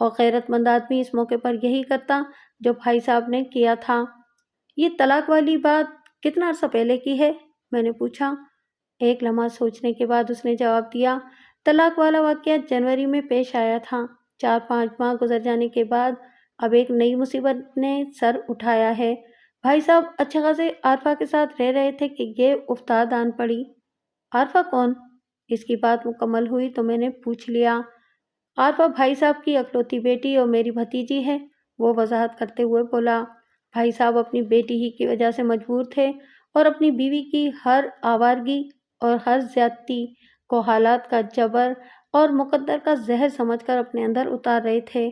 اور غیرت مند آدمی اس موقع پر یہی کرتا جو بھائی صاحب نے کیا تھا۔ یہ طلاق والی بات کتنا عرصہ پہلے کی ہے؟ میں نے پوچھا۔ ایک لمحہ سوچنے کے بعد اس نے جواب دیا، طلاق والا واقعہ جنوری میں پیش آیا تھا۔ 4-5 ماہ گزر جانے کے بعد اب ایک نئی مصیبت نے سر اٹھایا ہے۔ بھائی صاحب اچھے خاصے عارفہ کے ساتھ رہ رہے تھے کہ یہ افتاد آن پڑی۔ عارفہ کون؟ اس کی بات مکمل ہوئی تو میں نے پوچھ لیا۔ عارفہ بھائی صاحب کی اکلوتی بیٹی اور میری بھتیجی ہے، وہ وضاحت کرتے ہوئے بولا۔ بھائی صاحب اپنی بیٹی ہی کی وجہ سے مجبور تھے اور اپنی بیوی کی ہر آوارگی اور ہر زیادتی کو حالات کا جبر اور مقدر کا زہر سمجھ کر اپنے اندر اتار رہے تھے،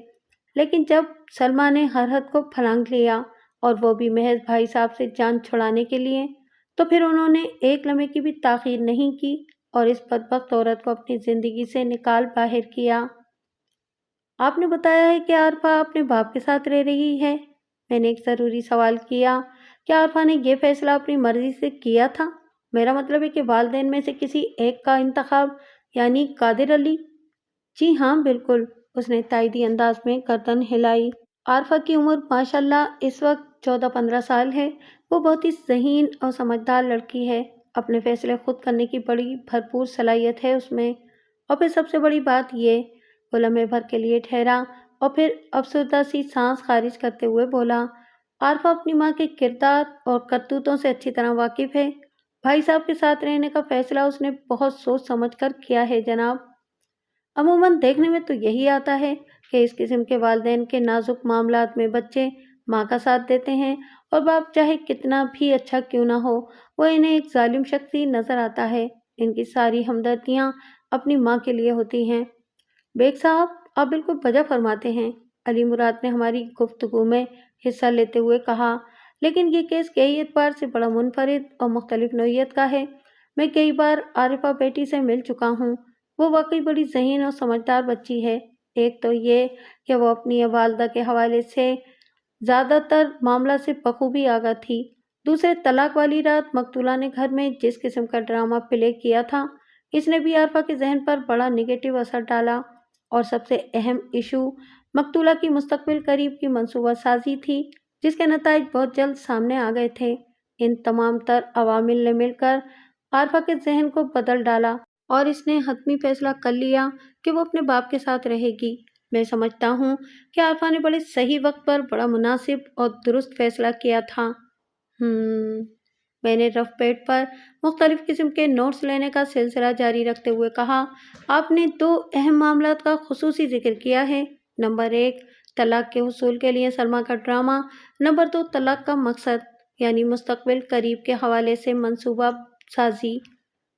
لیکن جب سلمیٰ نے ہر حد کو پھلانگ لیا اور وہ بھی محض بھائی صاحب سے جان چھڑانے کے لیے، تو پھر انہوں نے ایک لمحے کی بھی تاخیر نہیں کی اور اس بدبخت عورت کو اپنی زندگی سے نکال باہر کیا۔ آپ نے بتایا ہے کہ عارفہ اپنے باپ کے ساتھ رہ رہی ہے؟ میں نے ایک ضروری سوال کیا۔ کیا عارفہ نے یہ فیصلہ اپنی مرضی سے کیا تھا؟ میرا مطلب ہے کہ والدین میں سے کسی ایک کا انتخاب، یعنی قادر علی۔ جی ہاں بالکل، اس نے تائیدی انداز میں گردن ہلائی۔ عارفہ کی عمر ماشاءاللہ اس وقت 14-15 سال ہے۔ وہ بہت ہی ذہین اور سمجھدار لڑکی ہے۔ اپنے فیصلے خود کرنے کی بڑی بھرپور صلاحیت ہے اس میں۔ اور پھر سب سے بڑی بات یہ، وہ لمحے بھر کے لیے ٹھہرا اور پھر افسردہ سی سانس خارج کرتے ہوئے بولا، عارفہ اپنی ماں کے کردار اور کرتوتوں سے اچھی طرح واقف ہے۔ بھائی صاحب کے ساتھ رہنے کا فیصلہ اس نے بہت سوچ سمجھ کر کیا ہے جناب۔ عموماً دیکھنے میں تو یہی آتا ہے کہ اس قسم کے والدین کے نازک معاملات میں بچے ماں کا ساتھ دیتے ہیں اور باپ چاہے کتنا بھی اچھا کیوں نہ ہو، وہ انہیں ایک ظالم شخص ہی نظر آتا ہے۔ ان کی ساری ہمدردیاں اپنی ماں کے لیے ہوتی ہیں۔ بیگ صاحب آپ بالکل وجہ فرماتے ہیں، علی مراد نے ہماری گفتگو میں حصہ لیتے ہوئے کہا، لیکن یہ کیس کئی اعتبار سے بڑا منفرد اور مختلف نوعیت کا ہے۔ میں کئی بار عارفہ بیٹی سے مل چکا ہوں، وہ واقعی بڑی ذہین اور سمجھدار بچی ہے۔ ایک تو یہ کہ وہ اپنی والدہ کے حوالے سے زیادہ تر معاملہ سے بخوبی آگاہ تھی۔ دوسرے، طلاق والی رات مقتولہ نے گھر میں جس قسم کا ڈرامہ پلے کیا تھا، اس نے بھی عارفہ کے ذہن پر بڑا نگیٹو اثر ڈالا۔ اور سب سے اہم ایشو مقتولہ کی مستقبل قریب کی منصوبہ سازی تھی، جس کے نتائج بہت جلد سامنے آ گئے تھے۔ ان تمام تر عوامل نے مل کر عارفہ کے ذہن کو بدل ڈالا اور اس نے حتمی فیصلہ کر لیا کہ وہ اپنے باپ کے ساتھ رہے گی۔ میں سمجھتا ہوں کہ عارفہ نے بڑے صحیح وقت پر بڑا مناسب اور درست فیصلہ کیا تھا۔ میں نے رف پیڈ پر مختلف قسم کے نوٹس لینے کا سلسلہ جاری رکھتے ہوئے کہا، آپ نے 2 اہم معاملات کا خصوصی ذکر کیا ہے۔ نمبر 1، طلاق کے حصول کے لیے سلمیٰ کا ڈرامہ۔ نمبر 2، طلاق کا مقصد، یعنی مستقبل قریب کے حوالے سے منصوبہ سازی۔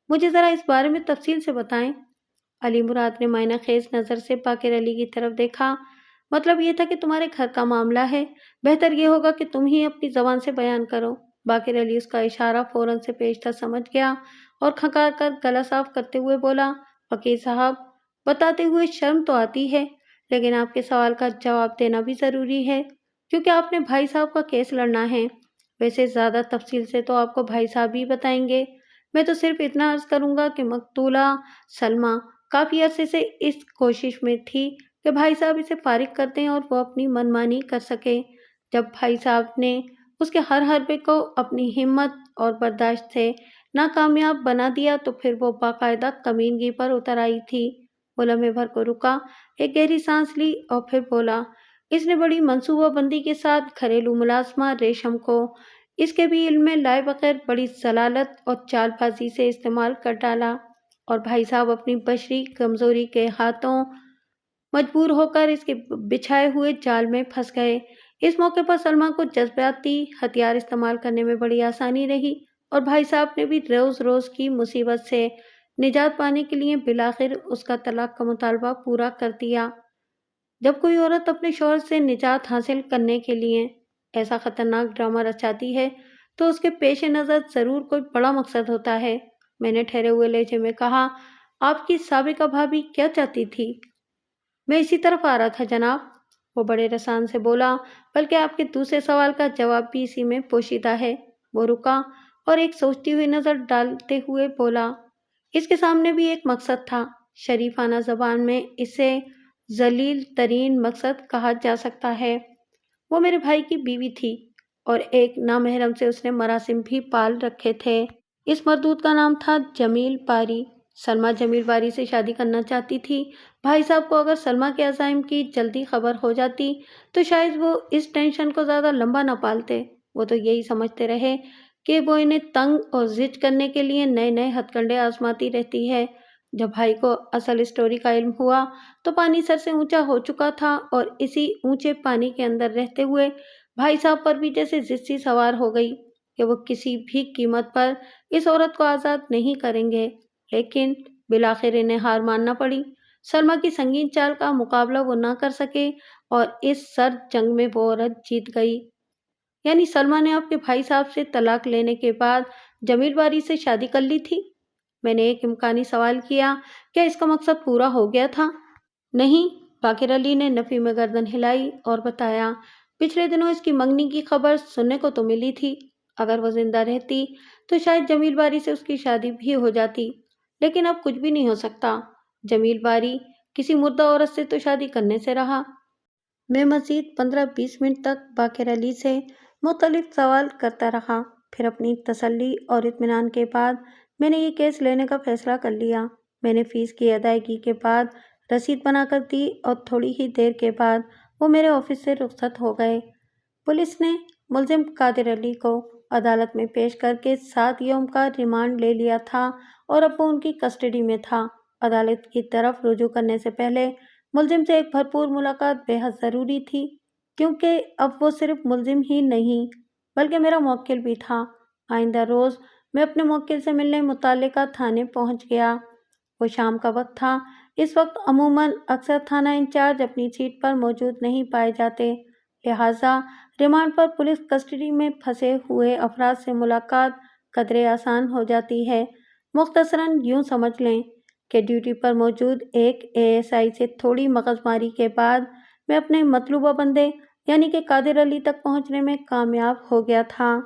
مجھے ذرا اس بارے میں تفصیل سے بتائیں۔ علی مراد نے معنی خیز نظر سے باقر علی کی طرف دیکھا۔ مطلب یہ تھا کہ تمہارے گھر کا معاملہ ہے، بہتر یہ ہوگا کہ تم ہی اپنی زبان سے بیان کرو۔ باقر علی اس کا اشارہ فوراً سے پیش تھا سمجھ گیا اور کھنکار کر گلا صاف کرتے ہوئے بولا، وکیل صاحب بتاتے ہوئے شرم تو آتی ہے، لیکن آپ کے سوال کا جواب دینا بھی ضروری ہے کیونکہ آپ نے بھائی صاحب کا کیس لڑنا ہے۔ ویسے زیادہ تفصیل سے تو آپ کو بھائی صاحب ہی بتائیں گے، میں تو صرف اتنا عرض کروں گا کہ مقتولہ سلمیٰ کافی عرصے سے اس کوشش میں تھی کہ بھائی صاحب اسے فارغ کر دیں اور وہ اپنی منمانی کر سکے۔ جب بھائی صاحب نے اس کے ہر حربے کو اپنی ہمت اور برداشت سے ناکامیاب بنا دیا تو پھر وہ باقاعدہ کمینگی پر اتر آئی تھی۔ وہ لمحے بھر کو رکا، ایک گہری سانس لی اور پھر بولا، اس نے بڑی منصوبہ بندی کے ساتھ گھریلو ملازمہ ریشم کو اس کے بھی علم میں لائے بغیر بڑی ضلالت اور چال بازی سے استعمال کر ڈالا اور بھائی صاحب اپنی بشری کمزوری کے ہاتھوں مجبور ہو کر اس کے بچھائے ہوئے جال میں پھنس گئے۔ اس موقع پر سلمیٰ کو جذباتی ہتھیار استعمال کرنے میں بڑی آسانی رہی اور بھائی صاحب نے بھی روز روز کی مصیبت سے نجات پانے کے لیے بالآخر اس کا طلاق کا مطالبہ پورا کر دیا۔ جب کوئی عورت اپنے شوہر سے نجات حاصل کرنے کے لیے ایسا خطرناک ڈرامہ رچاتی ہے تو اس کے پیش نظر ضرور کوئی بڑا مقصد ہوتا ہے۔ میں نے ٹھہرے ہوئے لہجے میں کہا، آپ کی سابقہ بھابھی کیا چاہتی تھی؟ میں اسی طرف آ رہا تھا جناب، وہ بڑے رسان سے بولا، بلکہ آپ کے دوسرے سوال کا جواب بھی اسی میں پوشیدہ ہے۔ وہ رکا اور ایک سوچتی ہوئی نظر ڈالتے ہوئے بولا، اس کے سامنے بھی ایک مقصد تھا۔ شریفانہ زبان میں اسے ذلیل ترین مقصد کہا جا سکتا ہے۔ وہ میرے بھائی کی بیوی تھی اور ایک نامحرم سے اس نے مراسم بھی پال رکھے تھے۔ اس مردود کا نام تھا جمیل باری۔ سلمیٰ جمیل باری سے شادی کرنا چاہتی تھی۔ بھائی صاحب کو اگر سلمیٰ کے عزائم کی جلدی خبر ہو جاتی تو شاید وہ اس ٹینشن کو زیادہ لمبا نہ پالتے۔ وہ تو یہی سمجھتے رہے کہ وہ انہیں تنگ اور زج کرنے کے لیے نئے نئے ہتھ کنڈے آزماتی رہتی ہے۔ جب بھائی کو اصل اسٹوری کا علم ہوا تو پانی سر سے اونچا ہو چکا تھا اور اسی اونچے پانی کے اندر رہتے ہوئے بھائی صاحب پر بھی جیسے ضد سی سوار ہو گئی کہ وہ کسی بھی قیمت پر اس عورت کو آزاد نہیں کریں گے۔ لیکن بالآخر انہیں ہار ماننا پڑی۔ سلمیٰ کی سنگین چال کا مقابلہ وہ نہ کر سکے اور اس سرد جنگ میں وہ عورت جیت گئی۔ یعنی سلمیٰ نے آپ کے بھائی صاحب سے طلاق لینے کے بعد جمیل باری سے شادی کر لی تھی؟ میں نے ایک امکانی سوال کیا۔ کیا اس کا مقصد پورا ہو گیا تھا؟ نہیں، باقر علی نے نفی میں گردن ہلائی اور بتایا، پچھلے دنوں اس کی منگنی کی خبر سننے کو تو ملی تھی۔ اگر وہ زندہ رہتی تو شاید جمیل باری سے اس کی شادی بھی ہو جاتی، لیکن اب کچھ بھی نہیں ہو سکتا۔ جمیل باری کسی مردہ عورت سے تو شادی کرنے سے رہا۔ میں مزید 15-20 منٹ تک باقر علی سے مختلف سوال کرتا رہا۔ پھر اپنی تسلی اور اطمینان کے بعد میں نے یہ کیس لینے کا فیصلہ کر لیا۔ میں نے فیس کی ادائیگی کے بعد رسید بنا کر دی اور تھوڑی ہی دیر کے بعد وہ میرے آفس سے رخصت ہو گئے۔ پولیس نے ملزم قادر علی کو عدالت میں پیش کر کے 7 یوم کا ریمانڈ لے لیا تھا اور اب وہ ان کی کسٹڈی میں تھا۔ عدالت کی طرف رجوع کرنے سے پہلے ملزم سے ایک بھرپور ملاقات بے حد ضروری تھی، کیونکہ اب وہ صرف ملزم ہی نہیں بلکہ میرا موکل بھی تھا۔ آئندہ روز میں اپنے موکل سے ملنے متعلقہ تھانے پہنچ گیا۔ وہ شام کا وقت تھا۔ اس وقت عموماً اکثر تھانہ انچارج اپنی سیٹ پر موجود نہیں پائے جاتے، لہٰذا ریمانڈ پر پولیس کسٹڈی میں پھنسے ہوئے افراد سے ملاقات قدرے آسان ہو جاتی ہے۔ مختصراً یوں سمجھ لیں کہ ڈیوٹی پر موجود ایک ASI سے تھوڑی مغز ماری کے بعد میں اپنے مطلوبہ بندے یعنی کہ قادر علی تک پہنچنے میں کامیاب ہو گیا تھا۔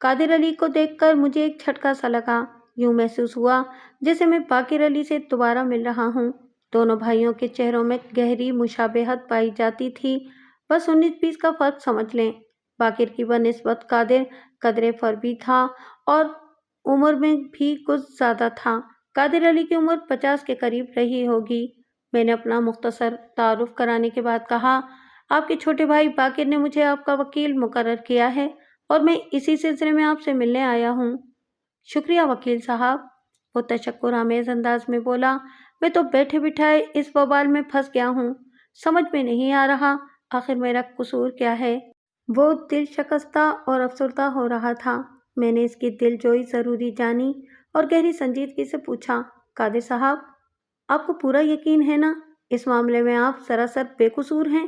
قادر علی کو دیکھ کر مجھے ایک جھٹکا سا لگا۔ یوں محسوس ہوا جیسے میں باقر علی سے دوبارہ مل رہا ہوں۔ دونوں بھائیوں کے چہروں میں گہری مشابہت پائی جاتی تھی، بس 19-20 کا فرق سمجھ لیں۔ باقر کی بنسبت قادر قدرے فربی تھا اور عمر میں بھی کچھ زیادہ تھا۔ قادر علی کی عمر 50 کے قریب رہی ہوگی۔ میں نے اپنا مختصر تعارف کرانے کے بعد کہا، آپ کے چھوٹے بھائی باقر نے مجھے آپ کا وکیل مقرر کیا ہے اور میں اسی سلسلے میں آپ سے ملنے آیا ہوں۔ شکریہ وکیل صاحب، وہ تشکر آمیز انداز میں بولا۔ میں تو بیٹھے بٹھائے اس وبال میں پھنس گیا ہوں، سمجھ میں نہیں آ رہا آخر میرا قصور کیا ہے۔ وہ دل شکستہ اور افسردہ ہو رہا تھا۔ میں نے اس کی دل جوئی ضروری جانی اور گہری سنجیدگی سے پوچھا، قادر صاحب، آپ کو پورا یقین ہے نا اس معاملے میں آپ سراسر بے قصور ہیں؟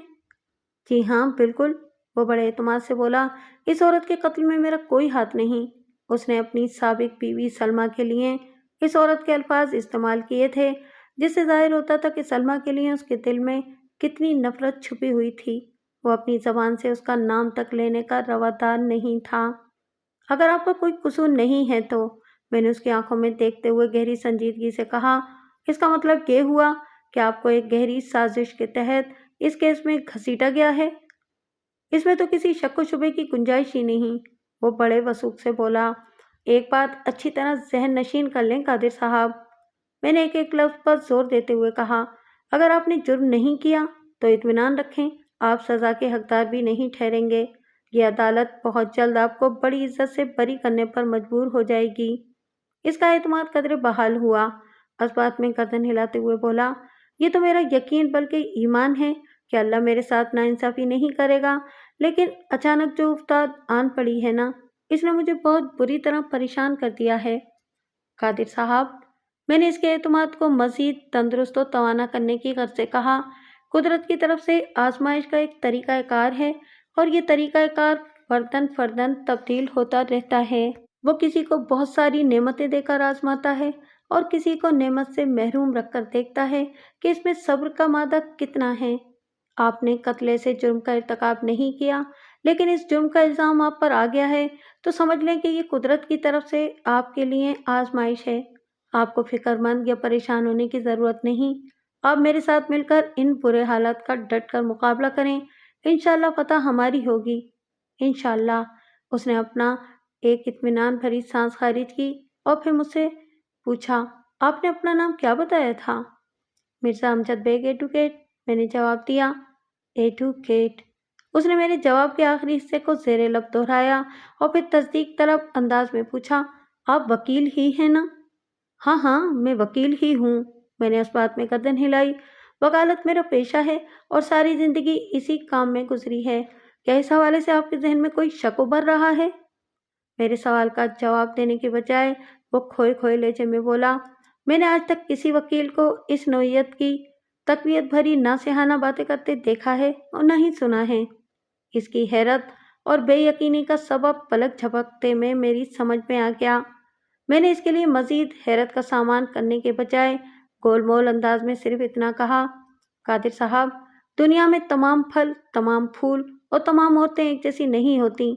جی ہاں بالکل، وہ بڑے اعتماد سے بولا۔ اس عورت کے قتل میں میرا کوئی ہاتھ نہیں۔ اس نے اپنی سابق بیوی سلمیٰ کے لیے اس عورت کے الفاظ استعمال کیے تھے، جس سے ظاہر ہوتا تھا کہ سلمیٰ کے لیے اس کے دل میں کتنی نفرت چھپی ہوئی تھی۔ وہ اپنی زبان سے اس کا نام تک لینے کا روادار نہیں تھا۔ اگر آپ کا کوئی قصور نہیں ہے تو، میں نے اس کی آنکھوں میں دیکھتے ہوئے گہری سنجیدگی سے کہا، اس کا مطلب یہ ہوا کہ آپ کو ایک گہری سازش کے تحت اس کیس میں گھسیٹا گیا ہے؟ اس میں تو کسی شک و شبے کی گنجائش ہی نہیں، وہ بڑے وثوق سے بولا۔ ایک بات اچھی طرح ذہن نشین کر لیں قادر صاحب، میں نے ایک لفظ پر زور دیتے ہوئے کہا، اگر آپ نے جرم نہیں کیا تو اطمینان رکھیں آپ سزا کے حقدار بھی نہیں ٹھہریں گے۔ یہ عدالت بہت جلد آپ کو بڑی عزت سے بری کرنے پر مجبور ہو جائے گی۔ اس کا اعتماد قدرے بحال ہوا۔ اس بات میں گردن ہلاتے ہوئے بولا، یہ تو میرا یقین بلکہ ایمان ہے کہ اللہ میرے ساتھ ناانصافی نہیں کرے گا، لیکن اچانک جو افتاد آن پڑی ہے نا، اس نے مجھے بہت بری طرح پریشان کر دیا ہے۔ قادر صاحب، میں نے اس کے اعتماد کو مزید تندرست و توانا کرنے کی غرض سے کہا، قدرت کی طرف سے آزمائش کا ایک طریقہ کار ہے اور یہ طریقہ کار فرداً فرداً تبدیل ہوتا رہتا ہے۔ وہ کسی کو بہت ساری نعمتیں دے کر آزماتا ہے اور کسی کو نعمت سے محروم رکھ کر دیکھتا ہے کہ اس میں صبر کا مادہ کتنا ہے۔ آپ نے قتل سے جرم کا ارتکاب نہیں کیا، لیکن اس جرم کا الزام آپ پر آ گیا ہے تو سمجھ لیں کہ یہ قدرت کی طرف سے آپ کے لیے آزمائش ہے۔ آپ کو فکر مند یا پریشان ہونے کی ضرورت نہیں۔ آپ میرے ساتھ مل کر ان برے حالات کا ڈٹ کر مقابلہ کریں، انشاءاللہ فتح ہماری ہوگی۔ انشاءاللہ۔ اس نے اپنا ایک اطمینان بھری سانس خارج کی اور پھر مجھ سے پوچھا، آپ نے اپنا نام کیا بتایا تھا؟ مرزا امجد بیگ ایڈوکیٹ، میں نے جواب دیا۔ ایڈوکیٹ؟ اس نے میرے جواب کے آخری حصے کو زیر لب دہرایا اور پھر تصدیق طلب انداز میں پوچھا، آپ وکیل ہی ہیں نا؟ ہاں ہاں، میں وکیل ہی ہوں۔ میں نے اس بات میں گردن ہلائی۔ وکالت میرا پیشہ ہے اور ساری زندگی اسی کام میں گزری ہے۔ کیا اس حوالے سے آپ کے ذہن میں کوئی شک ابھر رہا ہے؟ میرے سوال کا جواب دینے کے بجائے وہ کھوئے کھوئے لہجے میں بولا، میں نے آج تک کسی وکیل کو اس نوعیت کی تقویت بھری ناصحانہ باتیں کرتے دیکھا ہے اور نہ ہی سنا ہے۔ اس کی حیرت اور بے یقینی کا سبب پلک جھپکتے میں میری سمجھ میں آ گیا۔ میں نے اس کے لیے مزید حیرت کا سامان کرنے کے بجائے گول مول انداز میں صرف اتنا کہا، قادر صاحب، دنیا میں تمام پھل، تمام پھول اور تمام عورتیں ایک جیسی نہیں ہوتی،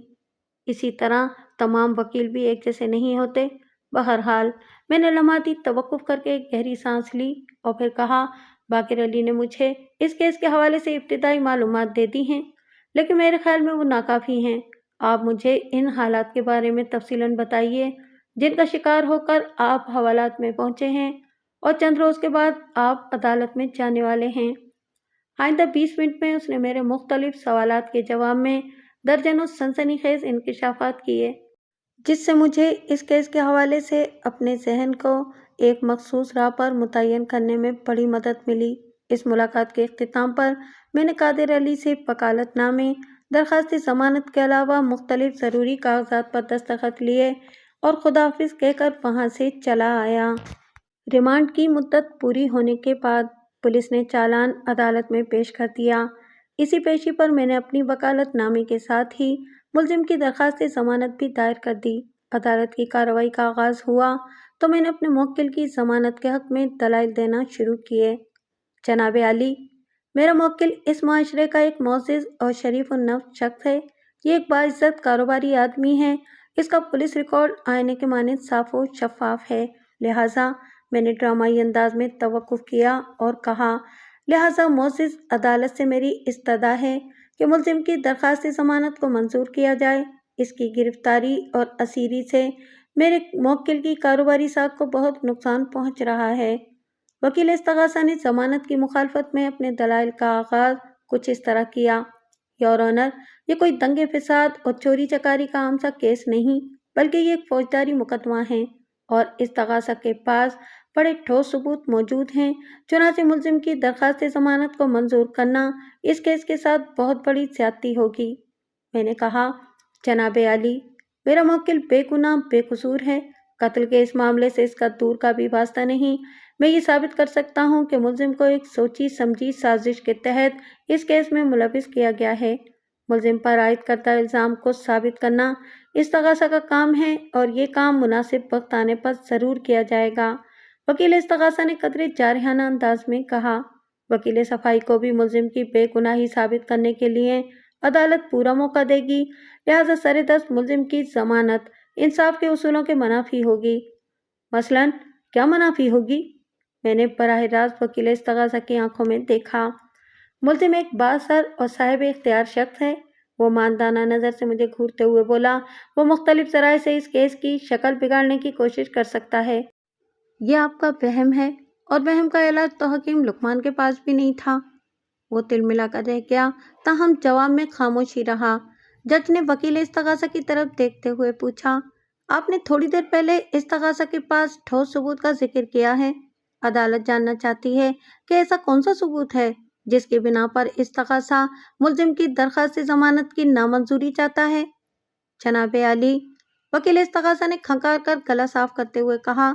اسی طرح تمام وکیل بھی ایک جیسے نہیں ہوتے۔ بہرحال میں نے لمحاتی توقف کر کے ایک گہری سانس لی اور پھر کہا، باقر علی نے مجھے اس کیس کے حوالے سے ابتدائی معلومات دے دی ہیں، لیکن میرے خیال میں وہ ناکافی ہیں۔ آپ مجھے ان حالات کے بارے میں تفصیلاً بتائیے جن کا شکار ہو کر آپ حوالات میں پہنچے ہیں اور چند روز کے بعد آپ عدالت میں جانے والے ہیں۔ آئندہ 20 منٹ میں اس نے میرے مختلف سوالات کے جواب میں درجنوں سنسنی خیز انکشافات کیے، جس سے مجھے اس کیس کے حوالے سے اپنے ذہن کو ایک مخصوص راہ پر متعین کرنے میں بڑی مدد ملی۔ اس ملاقات کے اختتام پر میں نے قادر علی سے وکالت نامے، درخواست ضمانت کے علاوہ مختلف ضروری کاغذات پر دستخط لیے اور خداحافظ کہہ کر وہاں سے چلا آیا۔ ریمانڈ کی مدت پوری ہونے کے بعد پولیس نے چالان عدالت میں پیش کر دیا۔ اسی پیشی پر میں نے اپنی وکالت نامے کے ساتھ ہی ملزم کی درخواست ضمانت بھی دائر کر دی۔ عدالت کی کارروائی کا آغاز ہوا تو میں نے اپنے موکل کی ضمانت کے حق میں دلائل دینا شروع کیے۔ جناب عالی، میرا موکل اس معاشرے کا ایک معزز اور شریف النفس شخص ہے۔ یہ ایک باعزت کاروباری آدمی ہے۔ اس کا پولیس ریکارڈ آئینے کے مانند صاف و شفاف ہے۔ لہٰذا میں نے ڈرامائی انداز میں توقف کیا اور کہا، لہٰذا معزز عدالت سے میری استدعا ہے کہ ملزم کی درخواست ضمانت کو منظور کیا جائے۔ اس کی گرفتاری اور اسیری سے میرے موکل کی کاروباری ساکھ کو بہت نقصان پہنچ رہا ہے۔ وکیل استغاثہ نے ضمانت کی مخالفت میں اپنے دلائل کا آغاز کچھ اس طرح کیا، یور آنر، یہ کوئی دنگے فساد اور چوری چکاری کا عام سا کیس نہیں، بلکہ یہ ایک فوجداری مقدمہ ہے اور استغاثہ کے پاس بڑے ٹھوس ثبوت موجود ہیں۔ چنانچہ ملزم کی درخواست ضمانت کو منظور کرنا اس کیس کے ساتھ بہت بڑی زیادتی ہوگی۔ میں نے کہا، جناب عالی، میرا موکل بے گناہ بے قصور ہے۔ قتل کے اس معاملے سے اس کا دور کا بھی واسطہ نہیں۔ میں یہ ثابت کر سکتا ہوں کہ ملزم کو ایک سوچی سمجھی سازش کے تحت اس کیس میں ملوث کیا گیا ہے۔ ملزم پر عائد کردہ الزام کو ثابت کرنا استغاثہ کا کام ہے اور یہ کام مناسب وقت آنے پر ضرور کیا جائے گا۔ وکیل استغاثہ نے قدرے جارحانہ انداز میں کہا۔ وکیل صفائی کو بھی ملزم کی بے گناہی ثابت کرنے کے لیے عدالت پورا موقع دے گی، لہٰذا سر دست ملزم کی ضمانت انصاف کے اصولوں کے منافی ہوگی۔ مثلاً کیا منافی ہوگی؟ میں نے براہ راست وکیل استغاثہ کی آنکھوں میں دیکھا۔ ملزم ایک بااثر اور صاحب اختیار شخص ہے۔ وہ ماندانہ نظر سے مجھے گھورتے ہوئے بولا، وہ مختلف ذرائع سے اس کیس کی شکل بگاڑنے کی کوشش کر سکتا ہے۔ یہ آپ کا وہم ہے اور وہم کا علاج تو حکیم لقمان کے پاس بھی نہیں تھا۔ وہ تل ملا کر رہ گیا، تاہم جواب میں خاموش ہی رہا۔ جج نے وکیل استغاثہ کی طرف دیکھتے ہوئے پوچھا، آپ نے تھوڑی دیر پہلے استغاثہ کے پاس ٹھوس ثبوت کا ذکر کیا ہے۔ عدالت جاننا چاہتی ہے کہ ایسا کون سا ثبوت ہے جس کی بنا پر استغاثہ ملزم کی درخواست ضمانت کی نامنظوری چاہتا ہے؟ جناب عالی، وکیل استغاثہ نے کھنکار کر گلا صاف کرتے ہوئے کہا،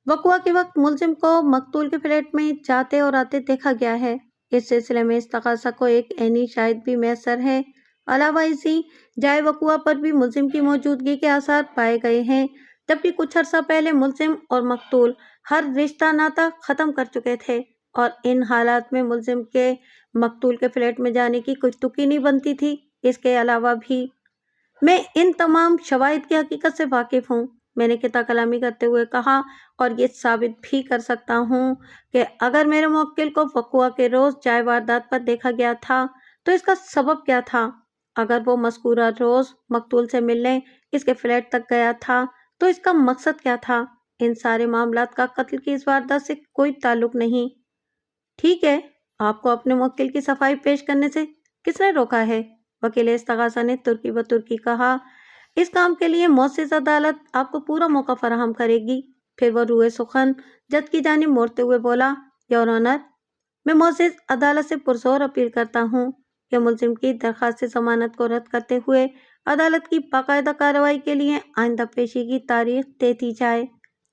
وقوع کے وقت ملزم کو مقتول کے فلیٹ میں جاتے اور آتے دیکھا گیا ہے۔ اس سلسلے میں استغاثہ کو ایک عینی شاہد بھی میسر ہے۔ علاوہ ازیں جائے وقوع پر بھی ملزم کی موجودگی کے آثار پائے گئے ہیں، جبکہ کچھ عرصہ پہلے ملزم اور مقتول ہر رشتہ ناتا ختم کر چکے تھے اور ان حالات میں ملزم کے مقتول کے فلیٹ میں جانے کی کچھ تکی نہیں بنتی تھی۔ اس کے علاوہ بھی میں ان تمام شواہد کی حقیقت سے واقف ہوں۔ میں نے کتا کلامی کرتے ہوئے کہا، اور یہ ثابت بھی کر سکتا ہوں کہ اگر میرے موکل کو وقوع کے روز جائے واردات پر دیکھا گیا تھا تو اس کا سبب کیا تھا۔ اگر وہ مذکورہ روز مقتول سے ملنے اس کے فلیٹ تک گیا تھا تو اس کا مقصد کیا تھا۔ ان سارے معاملات کا قتل کی اس واردات سے کوئی تعلق نہیں۔ ٹھیک ہے، آپ کو اپنے موکل کی صفائی پیش کرنے سے کس نے روکا ہے؟ وکیل استغاثہ نے ترکی بترکی کہا۔ اس کام کے لیے معزز عدالت آپ کو پورا موقع فراہم کرے گی۔ پھر وہ روئے سخن جج کی جانب موڑتے ہوئے بولا، یور آنر، میں معزز عدالت سے پرزور اپیل کرتا ہوں کہ ملزم کی درخواست ضمانت کو رد کرتے ہوئے عدالت کی باقاعدہ کارروائی کے لیے آئندہ پیشی کی تاریخ دے دی جائے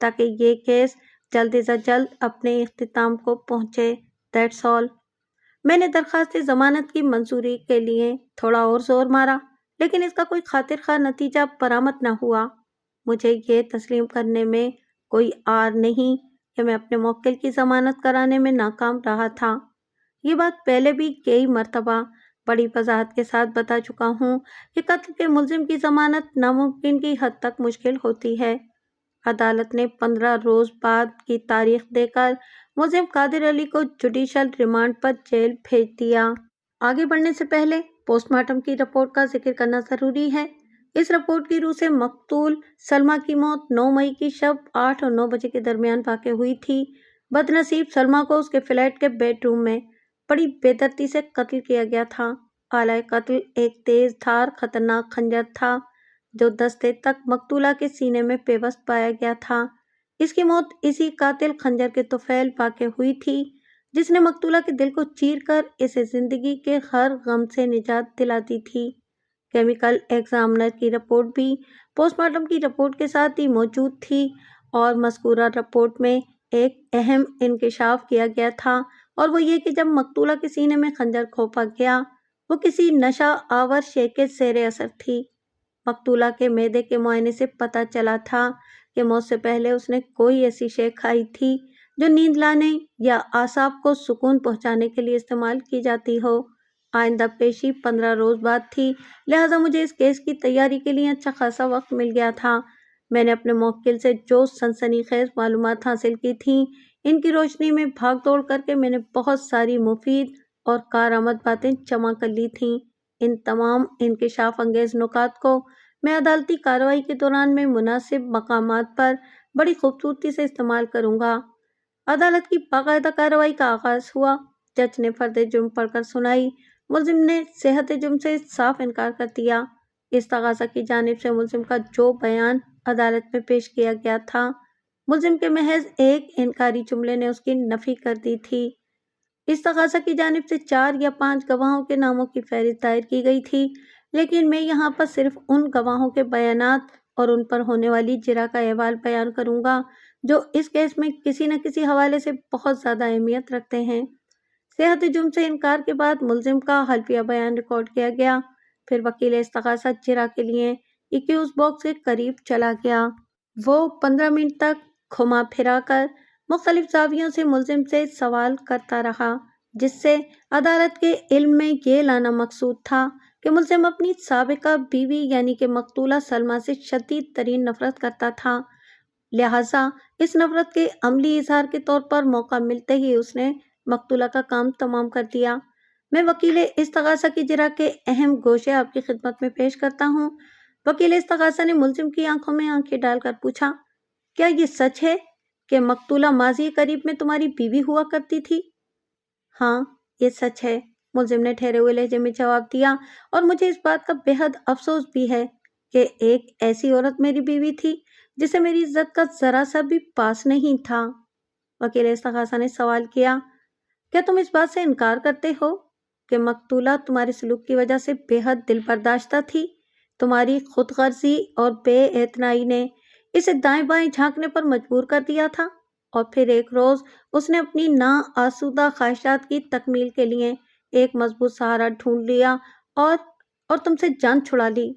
تاکہ یہ کیس جلد از جلد اپنے اختتام کو پہنچے۔ That's all. میں نے درخواست ضمانت کی منظوری کے لیے تھوڑا اور زور مارا، لیکن اس کا کوئی خاطر خواہ نتیجہ برآمد نہ ہوا۔ مجھے یہ تسلیم کرنے میں کوئی عار نہیں کہ میں اپنے موکل کی ضمانت کرانے میں ناکام رہا تھا۔ یہ بات پہلے بھی کئی مرتبہ بڑی وضاحت کے ساتھ بتا چکا ہوں کہ قتل کے ملزم کی ضمانت ناممکن کی حد تک مشکل ہوتی ہے۔ عدالت نے 15 روز بعد کی تاریخ دے کر ملزم قادر علی کو جوڈیشل ریمانڈ پر جیل بھیج دیا۔ آگے بڑھنے سے پہلے پوسٹ مارٹم کی رپورٹ کا ذکر کرنا ضروری ہے۔ اس رپورٹ کی روح سے مقتول سلمیٰ کی موت 9 مئی کی شب 8 اور 9 بجے کے درمیان واقع ہوئی تھی۔ بد نصیب سلمیٰ کو اس کے فلیٹ کے بیڈ روم میں بڑی بے دردی سے قتل کیا گیا تھا۔ آلۂ قتل ایک تیز دھار خطرناک خنجر تھا جو دستے تک مقتولہ کے سینے میں پیوست پایا گیا تھا۔ اس کی موت اسی قاتل خنجر کے طفیل واقع ہوئی تھی جس نے مقتولہ کے دل کو چیر کر اسے زندگی کے ہر غم سے نجات دلا دی تھی۔ کیمیکل ایگزامنر کی رپورٹ بھی پوسٹ مارٹم کی رپورٹ کے ساتھ ہی موجود تھی اور مذکورہ رپورٹ میں ایک اہم انکشاف کیا گیا تھا، اور وہ یہ کہ جب مقتولہ کے سینے میں خنجر گھونپا گیا وہ کسی نشہ آور شے کے زیر اثر تھی۔ مقتولہ کے معدے کے معائنے سے پتہ چلا تھا کہ موت سے پہلے اس نے کوئی ایسی شے کھائی تھی جو نیند لانے یا اعصاب کو سکون پہنچانے کے لیے استعمال کی جاتی ہو۔ آئندہ پیشی 15 روز بعد تھی، لہٰذا مجھے اس کیس کی تیاری کے لیے اچھا خاصا وقت مل گیا تھا۔ میں نے اپنے موکل سے جو سنسنی خیز معلومات حاصل کی تھیں، ان کی روشنی میں بھاگ دوڑ کر کے میں نے بہت ساری مفید اور کارآمد باتیں جمع کر لی تھیں۔ ان تمام انکشاف انگیز نکات کو میں عدالتی کارروائی کے دوران میں مناسب مقامات پر بڑی خوبصورتی سے استعمال کروں گا۔ عدالت کی باقاعدہ کارروائی کا آغاز ہوا۔ جج نے فرد جرم پڑھ کر سنائی۔ ملزم نے صحت جرم سے صاف انکار کر دیا۔ استغاثہ کی جانب سے ملزم کا جو بیان عدالت میں پیش کیا گیا تھا، ملزم کے محض ایک انکاری جملے نے اس کی نفی کر دی تھی۔ استغاثہ کی جانب سے 4 یا 5 گواہوں کے ناموں کی فہرست دائر کی گئی تھی، لیکن میں یہاں پر صرف ان گواہوں کے بیانات اور ان پر ہونے والی جرح کا احوال بیان کروں گا جو اس کیس میں کسی نہ کسی حوالے سے بہت زیادہ اہمیت رکھتے ہیں۔ صحت جرم سے انکار کے بعد ملزم کا حلفیہ بیان ریکارڈ کیا گیا۔ پھر وکیل استغاثہ جرح کے لیے ایکیوز باکس کے قریب چلا گیا۔ وہ 15 منٹ تک گھما پھرا کر مختلف زاویوں سے ملزم سے سوال کرتا رہا، جس سے عدالت کے علم میں یہ لانا مقصود تھا کہ ملزم اپنی سابقہ بیوی یعنی کہ مقتولہ سلمیٰ سے شدید ترین نفرت کرتا تھا، لہٰذا اس نفرت کے عملی اظہار کے طور پر موقع ملتے ہی اس نے مقتولہ کا کام تمام کر دیا۔ میں وکیل استغاثہ کی جرح کے اہم گوشے آپ کی خدمت میں پیش کرتا ہوں۔ وکیل استغاثہ نے ملزم کی آنکھوں میں آنکھیں ڈال کر پوچھا، کیا یہ سچ ہے کہ مقتولہ ماضی قریب میں تمہاری بیوی ہوا کرتی تھی؟ ہاں، یہ سچ ہے، ملزم نے ٹھہرے ہوئے لہجے میں جواب دیا، اور مجھے اس بات کا بے حد افسوس بھی ہے کہ ایک ایسی عورت میری بیوی تھی جسے میری عزت کا ذرا سا بھی پاس نہیں تھا۔ وکیل استغاثہ نے سوال کیا، کیا تم اس بات سے انکار کرتے ہو کہ مقتولہ تمہارے سلوک کی وجہ سے بے حد دل برداشتہ تھی؟ تمہاری خود غرضی اور بے اعتنائی نے اسے دائیں بائیں جھانکنے پر مجبور کر دیا تھا، اور پھر ایک روز اس نے اپنی ناآسودہ خواہشات کی تکمیل کے لیے ایک مضبوط سہارا ڈھونڈ لیا اور تم سے جان چھڑا لی۔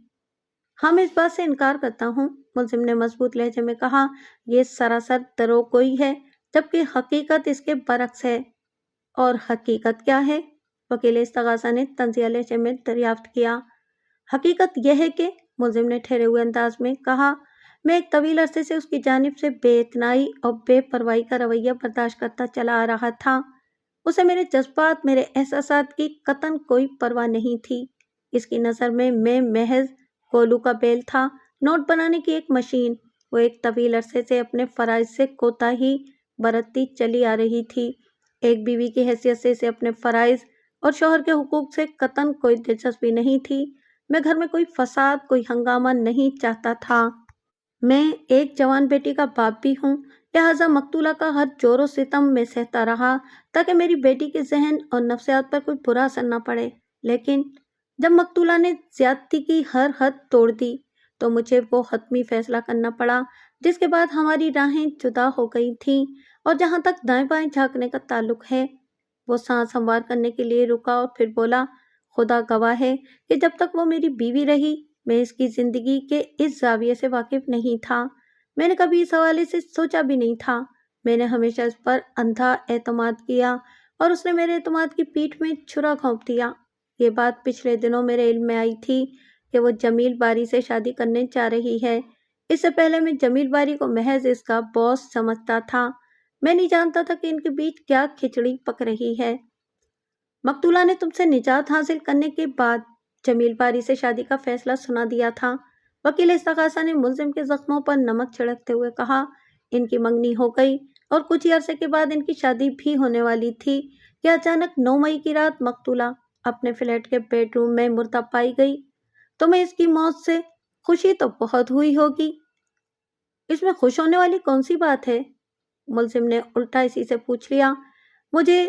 ہاں، میں اس بات سے انکار کرتا ہوں، ملزم نے مضبوط لہجے میں کہا۔ یہ سراسر دروغ گوئی ہے، جبکہ حقیقت اس کے برعکس ہے۔ اور حقیقت کیا ہے؟ وکیل استغاثہ نے طنزیہ لہجے میں دریافت کیا۔ حقیقت یہ ہے کہ، ملزم نے ٹھہرے ہوئے انداز میں کہا، میں ایک طویل عرصے سے اس کی جانب سے بے اتنائی اور بے پرواہی کا رویہ برداشت کرتا چلا آ رہا تھا۔ اسے میرے جذبات، میرے احساسات کی قطعاً کوئی پرواہ نہیں تھی۔ اس کی نظر میں محض کولو کا بیل تھا، نوٹ بنانے کی ایک مشین۔ وہ ایک طویل عرصے سے اپنے فرائض سے کوتاہی برتتی چلی آ رہی تھی۔ ایک بیوی کی حیثیت سے اسے اپنے فرائض اور شوہر کے حقوق سے قطعاً کوئی دلچسپی نہیں تھی۔ میں گھر میں کوئی فساد، کوئی ہنگامہ نہیں چاہتا تھا۔ میں ایک جوان بیٹی کا باپ بھی ہوں، لہٰذا مقتولہ کا ہر جور و ستم میں سہتا رہا تاکہ میری بیٹی کے ذہن اور نفسیات پر کوئی برا اثر نہ پڑے۔ لیکن جب مقتولہ نے زیادتی کی ہر حد توڑ دی تو مجھے وہ حتمی فیصلہ کرنا پڑا جس کے بعد ہماری راہیں جدا ہو گئی تھیں۔ اور جہاں تک دائیں بائیں جھانکنے کا تعلق ہے، وہ سانس ہموار کرنے کے لیے رکا اور پھر بولا، خدا گواہ ہے کہ جب تک وہ میری بیوی رہی میں اس کی زندگی کے اس زاویے سے واقف نہیں تھا۔ میں نے کبھی اس حوالے سے سوچا بھی نہیں تھا۔ میں نے ہمیشہ اس پر اندھا اعتماد کیا اور اس نے میرے اعتماد کی پیٹھ میں چھرا گھونپ دیا۔ یہ بات پچھلے دنوں میرے علم میں آئی تھی کہ وہ جمیل باری سے شادی کرنے جا رہی ہے۔ اس سے پہلے میں جمیل باری کو محض اس کا باس سمجھتا تھا۔ میں نہیں جانتا تھا کہ ان کے بیچ کیا کھچڑی پک رہی ہے۔ مقتولہ نے تم سے نجات حاصل کرنے کے بعد جمیل باری سے شادی کا فیصلہ سنا دیا تھا۔ وکیل استغاثہ نے ملزم کے زخموں پر نمک چھڑکتے ہوئے کہا، ان کی منگنی ہو گئی اور کچھ ہی عرصے کے بعد ان کی شادی بھی ہونے والی تھی کہ اچانک 9 مئی کی رات مقتولہ اپنے فلیٹ کے بیڈ روم میں مردہ پائی گئی۔ تمہیں اس کی موت سے خوشی تو بہت ہوئی ہوگی۔ اس میں خوش ہونے والی کون سی بات ہے؟ ملزم نے الٹا اسی سے پوچھ لیا۔ مجھے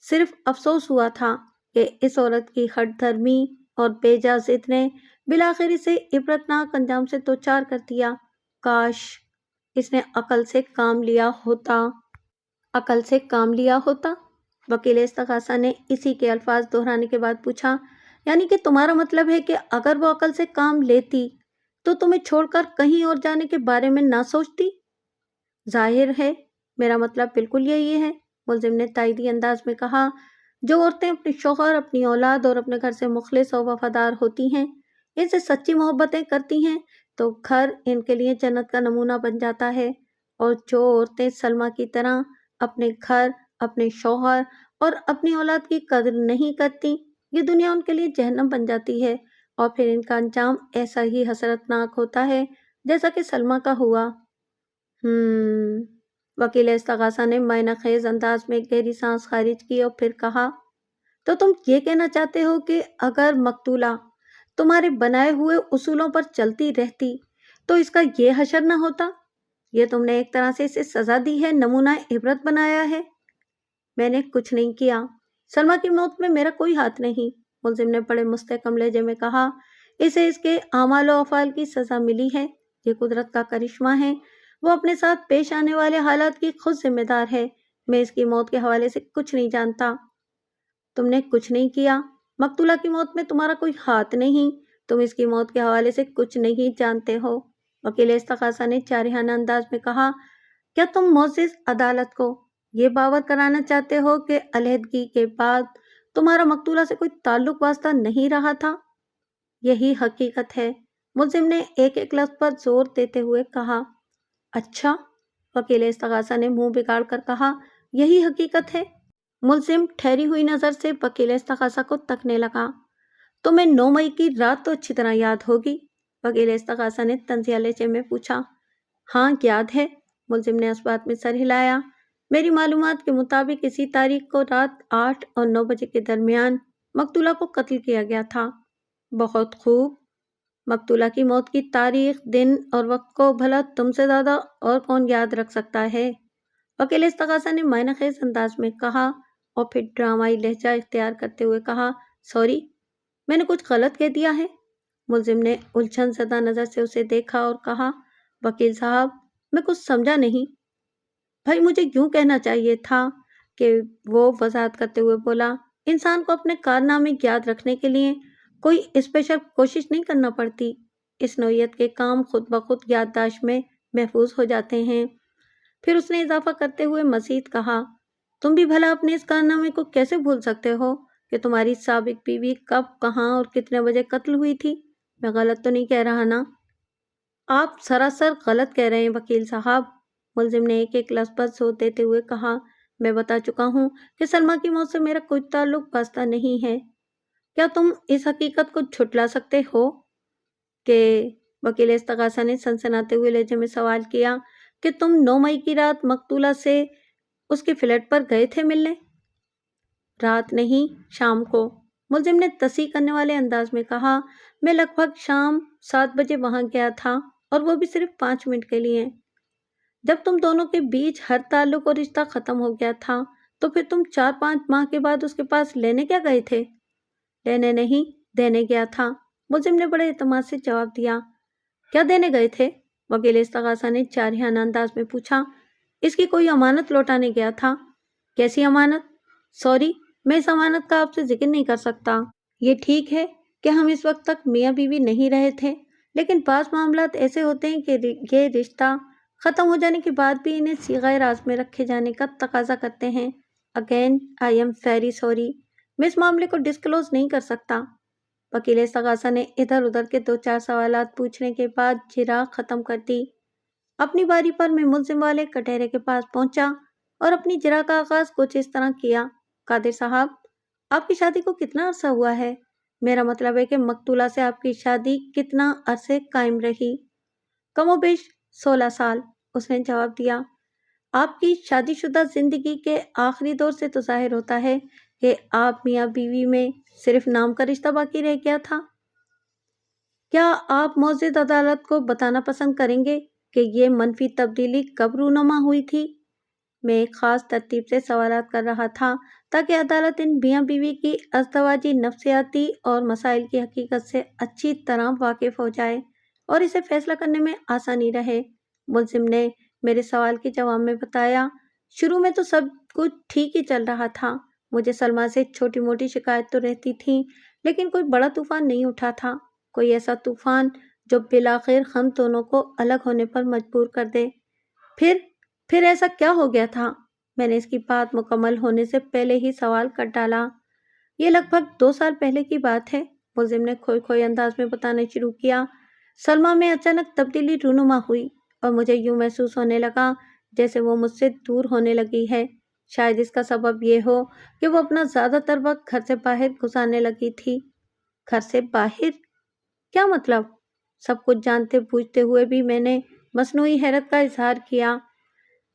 صرف افسوس ہوا تھا کہ اس عورت کی ہٹ دھرمی اور بے جا ضد نے بالآخر اسے عبرتناک انجام سے دوچار کر دیا۔ کاش اس نے عقل سے کام لیا ہوتا۔ عقل سے کام لیا ہوتا؟ وکیل استغاثہ نے اسی کے الفاظ دہرانے کے بعد پوچھا، یعنی کہ تمہارا مطلب ہے کہ اگر وہ عقل سے کام لیتی تو تمہیں چھوڑ کر کہیں اور جانے کے بارے میں نہ سوچتی؟ ظاہر ہے میرا مطلب بالکل یہی ہے، ملزم نے تائیدی انداز میں کہا۔ جو عورتیں اپنے شوہر، اپنی اولاد اور اپنے گھر سے مخلص اور وفادار ہوتی ہیں، ان سے سچی محبتیں کرتی ہیں، تو گھر ان کے لیے جنت کا نمونہ بن جاتا ہے۔ اور جو عورتیں سلمیٰ کی طرح اپنے گھر، اپنے شوہر اور اپنی اولاد کی قدر نہیں کرتی، یہ دنیا ان کے لیے جہنم بن جاتی ہے، اور پھر ان کا انجام ایسا ہی حسرتناک ہوتا ہے جیسا کہ سلمیٰ کا ہوا۔ وکیل استغاثہ نے معنی خیز انداز میں گہری سانس خارج کی اور پھر کہا، تو تم یہ کہنا چاہتے ہو کہ اگر مقتولہ تمہارے بنائے ہوئے اصولوں پر چلتی رہتی تو اس کا یہ حشر نہ ہوتا؟ یہ تم نے ایک طرح سے اسے سزا دی ہے، نمونہ عبرت بنایا ہے۔ میں نے کچھ نہیں کیا، سلمیٰ کی موت میں میرا کوئی ہاتھ نہیں، ملزم نے بڑے مستحکم لہجے میں کہا۔ اسے اس کے اعمال و افعال کی سزا ملی ہے، یہ قدرت کا کرشمہ ہے۔ وہ اپنے ساتھ پیش آنے والے حالات کی خود ذمہ دار ہے۔ میں اس کی موت کے حوالے سے کچھ نہیں جانتا۔ تم نے کچھ نہیں کیا؟ مقتولہ کی موت میں تمہارا کوئی ہاتھ نہیں، تم اس کی موت کے حوالے سے کچھ نہیں جانتے ہو، وکیل استغاثہ نے جارحانہ انداز میں کہا۔ کیا تم معزز عدالت کو یہ باور کرانا چاہتے ہو کہ علیحدگی کے بعد تمہارا مقتولہ سے کوئی تعلق واسطہ نہیں رہا تھا؟ یہی حقیقت ہے، ملزم نے ایک ایک لفظ پر زور دیتے ہوئے کہا۔ اچھا، وکیل استغاثہ نے منہ بگاڑ کر کہا، یہی حقیقت ہے؟ ملزم ٹھہری ہوئی نظر سے وکیل استغاثہ کو تکنے لگا۔ تمہیں 9 مئی کی رات تو اچھی طرح یاد ہوگی، وکیل استغاثہ نے طنزیہ لہجے میں پوچھا۔ ہاں یاد ہے، ملزم نے اس بات میں سر ہلایا۔ میری معلومات کے مطابق اسی تاریخ کو رات 8 اور 9 بجے کے درمیان مقتولہ کو قتل کیا گیا تھا۔ بہت خوب، مقتولہ کی موت کی تاریخ، دن اور وقت کو بھلا تم سے زیادہ اور کون یاد رکھ سکتا ہے؟ وکیل استغاثہ نے معنی خیز انداز میں کہا اور پھر ڈرامائی لہجہ اختیار کرتے ہوئے کہا، سوری، میں نے کچھ غلط کہہ دیا ہے؟ ملزم نے الجھن زدہ نظر سے اسے دیکھا اور کہا، وکیل صاحب میں کچھ سمجھا نہیں۔ بھائی مجھے یوں کہنا چاہیے تھا کہ وہ وضاحت کرتے ہوئے بولا، انسان کو اپنے کارنامے یاد رکھنے کے لیے کوئی اسپیشل کوشش نہیں کرنا پڑتی، اس نوعیت کے کام خود بخود یادداشت میں محفوظ ہو جاتے ہیں۔ پھر اس نے اضافہ کرتے ہوئے مزید کہا، تم بھی بھلا اپنے اس کارنامے کو کیسے بھول سکتے ہو کہ تمہاری سابق بیوی کب، کہاں اور کتنے بجے قتل ہوئی تھی؟ میں غلط تو نہیں کہہ رہا نا؟ آپ سراسر غلط کہہ رہے ہیں وکیل صاحب، ملزم نے ایک ایک لفظ پر زور دیتے ہوئے کہا۔ میں بتا چکا ہوں کہ سلمیٰ کی موت سے میرا کوئی تعلق واسطہ نہیں ہے۔ کیا تم اس حقیقت کو جھٹلا سکتے ہو کہ وکیل استغاثہ نے سنسناتے ہوئے لہجے میں سوال کیا کہ تم 9 مئی کی رات مقتولہ سے اس کے فلیٹ پر گئے تھے ملنے؟ رات نہیں، شام کو، ملزم نے تصحیح کرنے والے انداز میں کہا۔ میں لگ بھگ شام 7 بجے وہاں گیا تھا، اور وہ بھی صرف 5 منٹ کے لیے۔ جب تم دونوں کے بیچ ہر تعلق اور رشتہ ختم ہو گیا تھا تو پھر تم 4-5 ماہ کے بعد اس کے پاس لینے کیا گئے تھے؟ لینے نہیں، دینے گیا تھا، ملزم نے بڑے اعتماد سے جواب دیا۔ کیا دینے گئے تھے؟ وکیل استغاثہ نے جارحانہ انداز میں پوچھا۔ اس کی کوئی امانت لوٹانے گیا تھا۔ کیسی امانت؟ سوری، میں اس امانت کا آپ سے ذکر نہیں کر سکتا۔ یہ ٹھیک ہے کہ ہم اس وقت تک میاں بیوی نہیں رہے تھے، لیکن بعض معاملات ایسے ہوتے ہیں کہ یہ رشتہ ختم ہو جانے کے بعد بھی انہیں صیغۂ راز میں رکھے جانے کا تقاضا کرتے ہیں۔ Again I am very sorry, میں اس معاملے کو ڈسکلوز نہیں کر سکتا۔ وکیل استغاثہ نے ادھر ادھر کے 2-4 سوالات پوچھنے کے بعد جرا ختم کر دی۔ اپنی باری پر میں ملزم والے کٹہرے کے پاس پہنچا اور اپنی جرا کا آغاز کچھ اس طرح کیا۔ قادر صاحب، آپ کی شادی کو کتنا عرصہ ہوا ہے؟ میرا مطلب ہے کہ مقتولہ سے آپ کی شادی کتنا عرصے قائم رہی؟ کم و بیش 16 سال، اس نے جواب دیا۔ آپ کی شادی شدہ زندگی کے آخری دور سے تو ظاہر ہوتا ہے کہ آپ میاں بیوی میں صرف نام کا رشتہ باقی رہ گیا تھا۔ کیا آپ معزز عدالت کو بتانا پسند کریں گے کہ یہ منفی تبدیلی کب رونما ہوئی تھی؟ میں ایک خاص ترتیب سے سوالات کر رہا تھا تاکہ عدالت ان میاں بیوی کی ازدواجی نفسیاتی اور مسائل کی حقیقت سے اچھی طرح واقف ہو جائے اور اسے فیصلہ کرنے میں آسانی رہے۔ ملزم نے میرے سوال کے جواب میں بتایا، شروع میں تو سب کچھ ٹھیک ہی چل رہا تھا۔ مجھے سلمیٰ سے چھوٹی موٹی شکایت تو رہتی تھی، لیکن کوئی بڑا طوفان نہیں اٹھا تھا، کوئی ایسا طوفان جو بالآخر ہم دونوں کو الگ ہونے پر مجبور کر دے۔ پھر ایسا کیا ہو گیا تھا؟ میں نے اس کی بات مکمل ہونے سے پہلے ہی سوال کر ڈالا۔ یہ لگ بھگ 2 سال پہلے کی بات ہے، ملزم نے کھوئے کھوئے انداز میں بتانا شروع کیا۔ سلمیٰ میں اچانک تبدیلی رونما ہوئی اور مجھے یوں محسوس ہونے لگا جیسے وہ مجھ سے دور ہونے لگی ہے۔ شاید اس کا سبب یہ ہو کہ وہ اپنا زیادہ تر وقت گھر سے باہر گزارنے لگی تھی۔ گھر سے باہر؟ کیا مطلب؟ سب کچھ جانتے بوجھتے ہوئے بھی میں نے مصنوعی حیرت کا اظہار کیا۔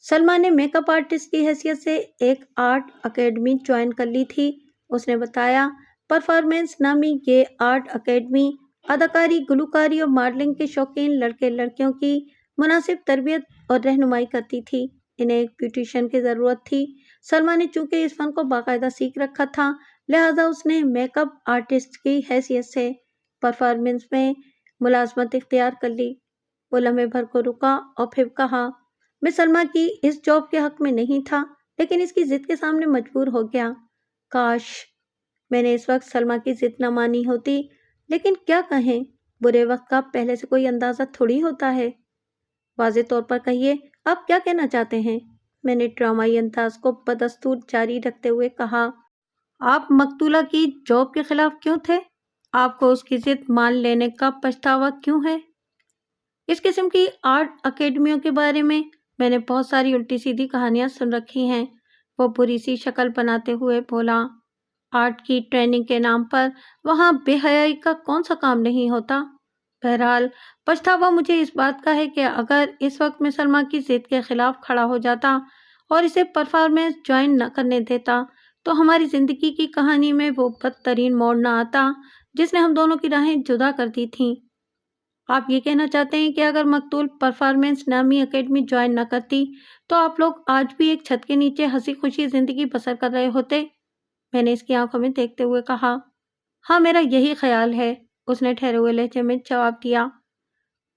سلمیٰ نے میک اپ آرٹسٹ کی حیثیت سے ایک آرٹ اکیڈمی جوائن کر لی تھی، اس نے بتایا۔ پرفارمنس نامی یہ آرٹ اکیڈمی اداکاری، گلوکاری اور ماڈلنگ کے شوقین لڑکے لڑکیوں کی مناسب تربیت اور رہنمائی کرتی تھی۔ انہیں ایک بیوٹیشین کی ضرورت تھی۔ سلمیٰ نے چونکہ اس فن کو باقاعدہ سیکھ رکھا تھا، لہٰذا اس نے میک اپ آرٹسٹ کی حیثیت سے پرفارمنس میں ملازمت اختیار کر لی۔ وہ لمحے بھر کو رکا اور پھر کہا، میں سلمیٰ کی اس جاب کے حق میں نہیں تھا، لیکن اس کی ضد کے سامنے مجبور ہو گیا۔ کاش میں نے اس وقت سلمیٰ کی ضد نہ مانی ہوتی، لیکن کیا کہیں، برے وقت کا پہلے سے کوئی اندازہ تھوڑی ہوتا ہے۔ واضح طور پر کہیے، آپ کیا کہنا چاہتے ہیں؟ میں نے ڈرامائی انداز کو بدستور جاری رکھتے ہوئے کہا۔ آپ مقتولہ کی جاب کے خلاف کیوں تھے؟ آپ کو اس کی ضد مان لینے کا پچھتاوا کیوں ہے؟ اس قسم کی آرٹ اکیڈمیوں کے بارے میں نے بہت ساری الٹی سیدھی کہانیاں سن رکھی ہیں۔ وہ بری سی شکل بناتے ہوئے بولا۔ آرٹ کی ٹریننگ کے نام پر وہاں بے حیائی کا کون سا کام نہیں ہوتا؟ بہرحال پچھتاوا مجھے اس بات کا ہے کہ اگر اس وقت میں سلمیٰ کی ضد کے خلاف کھڑا ہو جاتا اور اسے پرفارمنس جوائن نہ کرنے دیتا تو ہماری زندگی کی کہانی میں وہ بدترین موڑ نہ آتا جس نے ہم دونوں کی راہیں جدا کر دی تھیں۔ آپ یہ کہنا چاہتے ہیں کہ اگر مقتول پرفارمنس نامی اکیڈمی جوائن نہ کرتی تو آپ لوگ آج بھی ایک چھت کے نیچے ہنسی خوشی زندگی بسر کر رہے ہوتے؟ میں نے اس کی آنکھوں میں دیکھتے ہوئے کہا۔ ہاں، میرا یہی خیال ہے، اس نے ٹھہرے ہوئے لہجے میں جواب دیا۔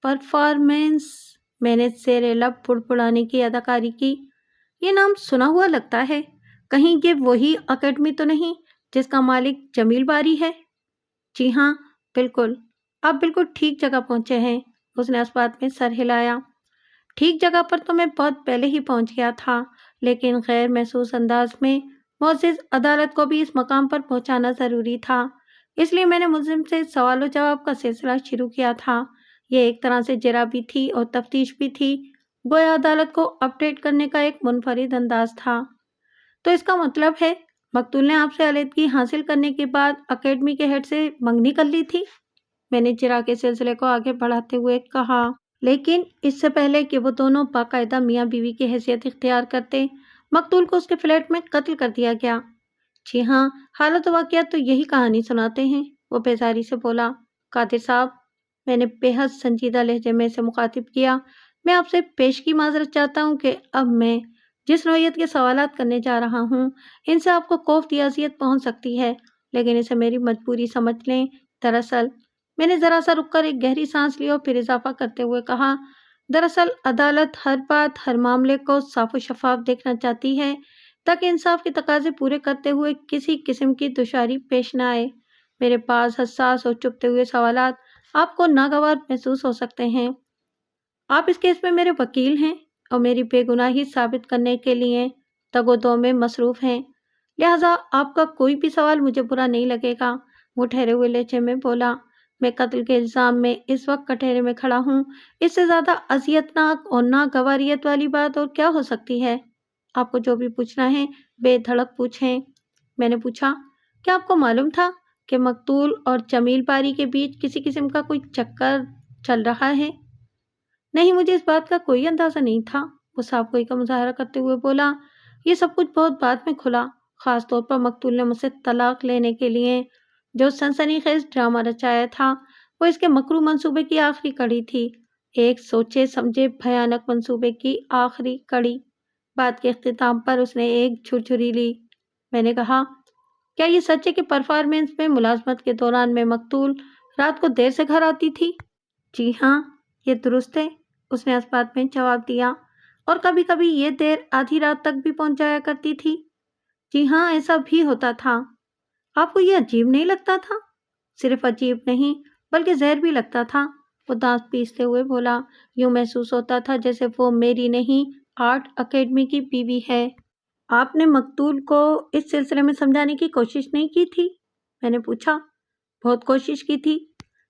پرفارمنس؟ میں نے زیر لب بڑبڑانے کی اداکاری کی۔ یہ نام سنا ہوا لگتا ہے، کہیں یہ وہی اکیڈمی تو نہیں جس کا مالک جمیل باری ہے؟ جی ہاں، بالکل، آپ بالکل ٹھیک جگہ پہنچے ہیں، اس نے اس بات میں سر ہلایا۔ ٹھیک جگہ پر تو میں بہت پہلے ہی پہنچ گیا تھا، لیکن غیر محسوس انداز میں معزز عدالت کو بھی اس مقام پر پہنچانا ضروری تھا، اس لیے میں نے ملزم سے سوال و جواب کا سلسلہ شروع کیا تھا یہ ایک طرح سے جرا بھی تھی اور تفتیش بھی تھی، گویا عدالت کو اپڈیٹ کرنے کا ایک منفرد انداز تھا۔ تو اس کا مطلب ہے مقتول نے آپ سے علیحدگی حاصل کرنے کے بعد اکیڈمی کے ہیڈ سے منگنی کر لی تھی؟ میں نے جرا کے سلسلے کو آگے بڑھاتے ہوئے کہا، لیکن اس سے پہلے کہ وہ دونوں باقاعدہ میاں بیوی کی حیثیت اختیار کرتے، مقتول کو اس کے فلیٹ میں قتل کر دیا گیا۔ جی ہاں، حالت و واقعات تو یہی کہانی سناتے ہیں، وہ بیزاری سے بولا۔ قادر صاحب، میں نے بے حد سنجیدہ لہجے میں اسے مخاطب کیا، میں آپ سے پیشگی معذرت چاہتا ہوں کہ اب میں جس نوعیت کے سوالات کرنے جا رہا ہوں ان سے آپ کو کوفت یا اذیت پہنچ سکتی ہے، لیکن اسے میری مجبوری سمجھ لیں۔ دراصل میں نے ذرا سا رک کر ایک گہری سانس لی اور پھر اضافہ کرتے ہوئے کہا، دراصل عدالت ہر بات، ہر معاملے کو صاف و شفاف دیکھنا چاہتی ہے تاکہ انصاف کے تقاضے پورے کرتے ہوئے کسی قسم کی دشواری پیش نہ آئے۔ میرے پاس حساس اور چبھتے ہوئے سوالات آپ کو ناگوار محسوس ہو سکتے ہیں۔ آپ اس کیس میں میرے وکیل ہیں اور میری بے گناہی ثابت کرنے کے لیے تگ و دو میں مصروف ہیں، لہٰذا آپ کا کوئی بھی سوال مجھے برا نہیں لگے گا۔ وہ ٹھہرے ہوئے لہجے میں بولا، میں قتل کے الزام میں اس وقت کٹہرے میں کھڑا ہوں، اس سے زیادہ اذیتناک اور ناگواریت والی بات اور کیا ہو سکتی ہے؟ آپ کو جو بھی پوچھنا ہے بے دھڑک پوچھیں۔ میں نے پوچھا، کیا آپ کو معلوم تھا کہ مقتول اور جمیل باری کے بیچ کسی قسم کا کوئی چکر چل رہا ہے؟ نہیں، مجھے اس بات کا کوئی اندازہ نہیں تھا، وہ صاف گوئی کا مظاہرہ کرتے ہوئے بولا۔ یہ سب کچھ بہت بعد میں کھلا، خاص طور پر مقتول نے مجھ سے طلاق لینے کے لیے جو سنسنی خیز ڈرامہ رچایا تھا، وہ اس کے مکروہ منصوبے کی آخری کڑی تھی، ایک سوچے سمجھے بھیانک منصوبے کی آخری کڑی۔ بات کے اختتام پر اس نے ایک جھرجھری لی۔ میں نے کہا، کیا یہ سچ ہے کہ پرفارمنس میں ملازمت کے دوران میں مقتول رات کو دیر سے گھر آتی تھی؟ جی ہاں، یہ درست ہے، اس نے اس بات میں جواب دیا، اور کبھی کبھی یہ دیر آدھی رات تک بھی پہنچ جایا کرتی تھی۔ جی ہاں، ایسا بھی ہوتا تھا۔ آپ کو یہ عجیب نہیں لگتا تھا؟ صرف عجیب نہیں بلکہ زہر بھی لگتا تھا، وہ دانت پیستے ہوئے بولا۔ یوں محسوس ہوتا تھا جیسے وہ میری نہیں، آرٹ اکیڈمی کی بیوی ہے۔ آپ نے مقتول کو اس سلسلے میں سمجھانے کی کوشش نہیں کی تھی؟ میں نے پوچھا۔ بہت کوشش کی تھی۔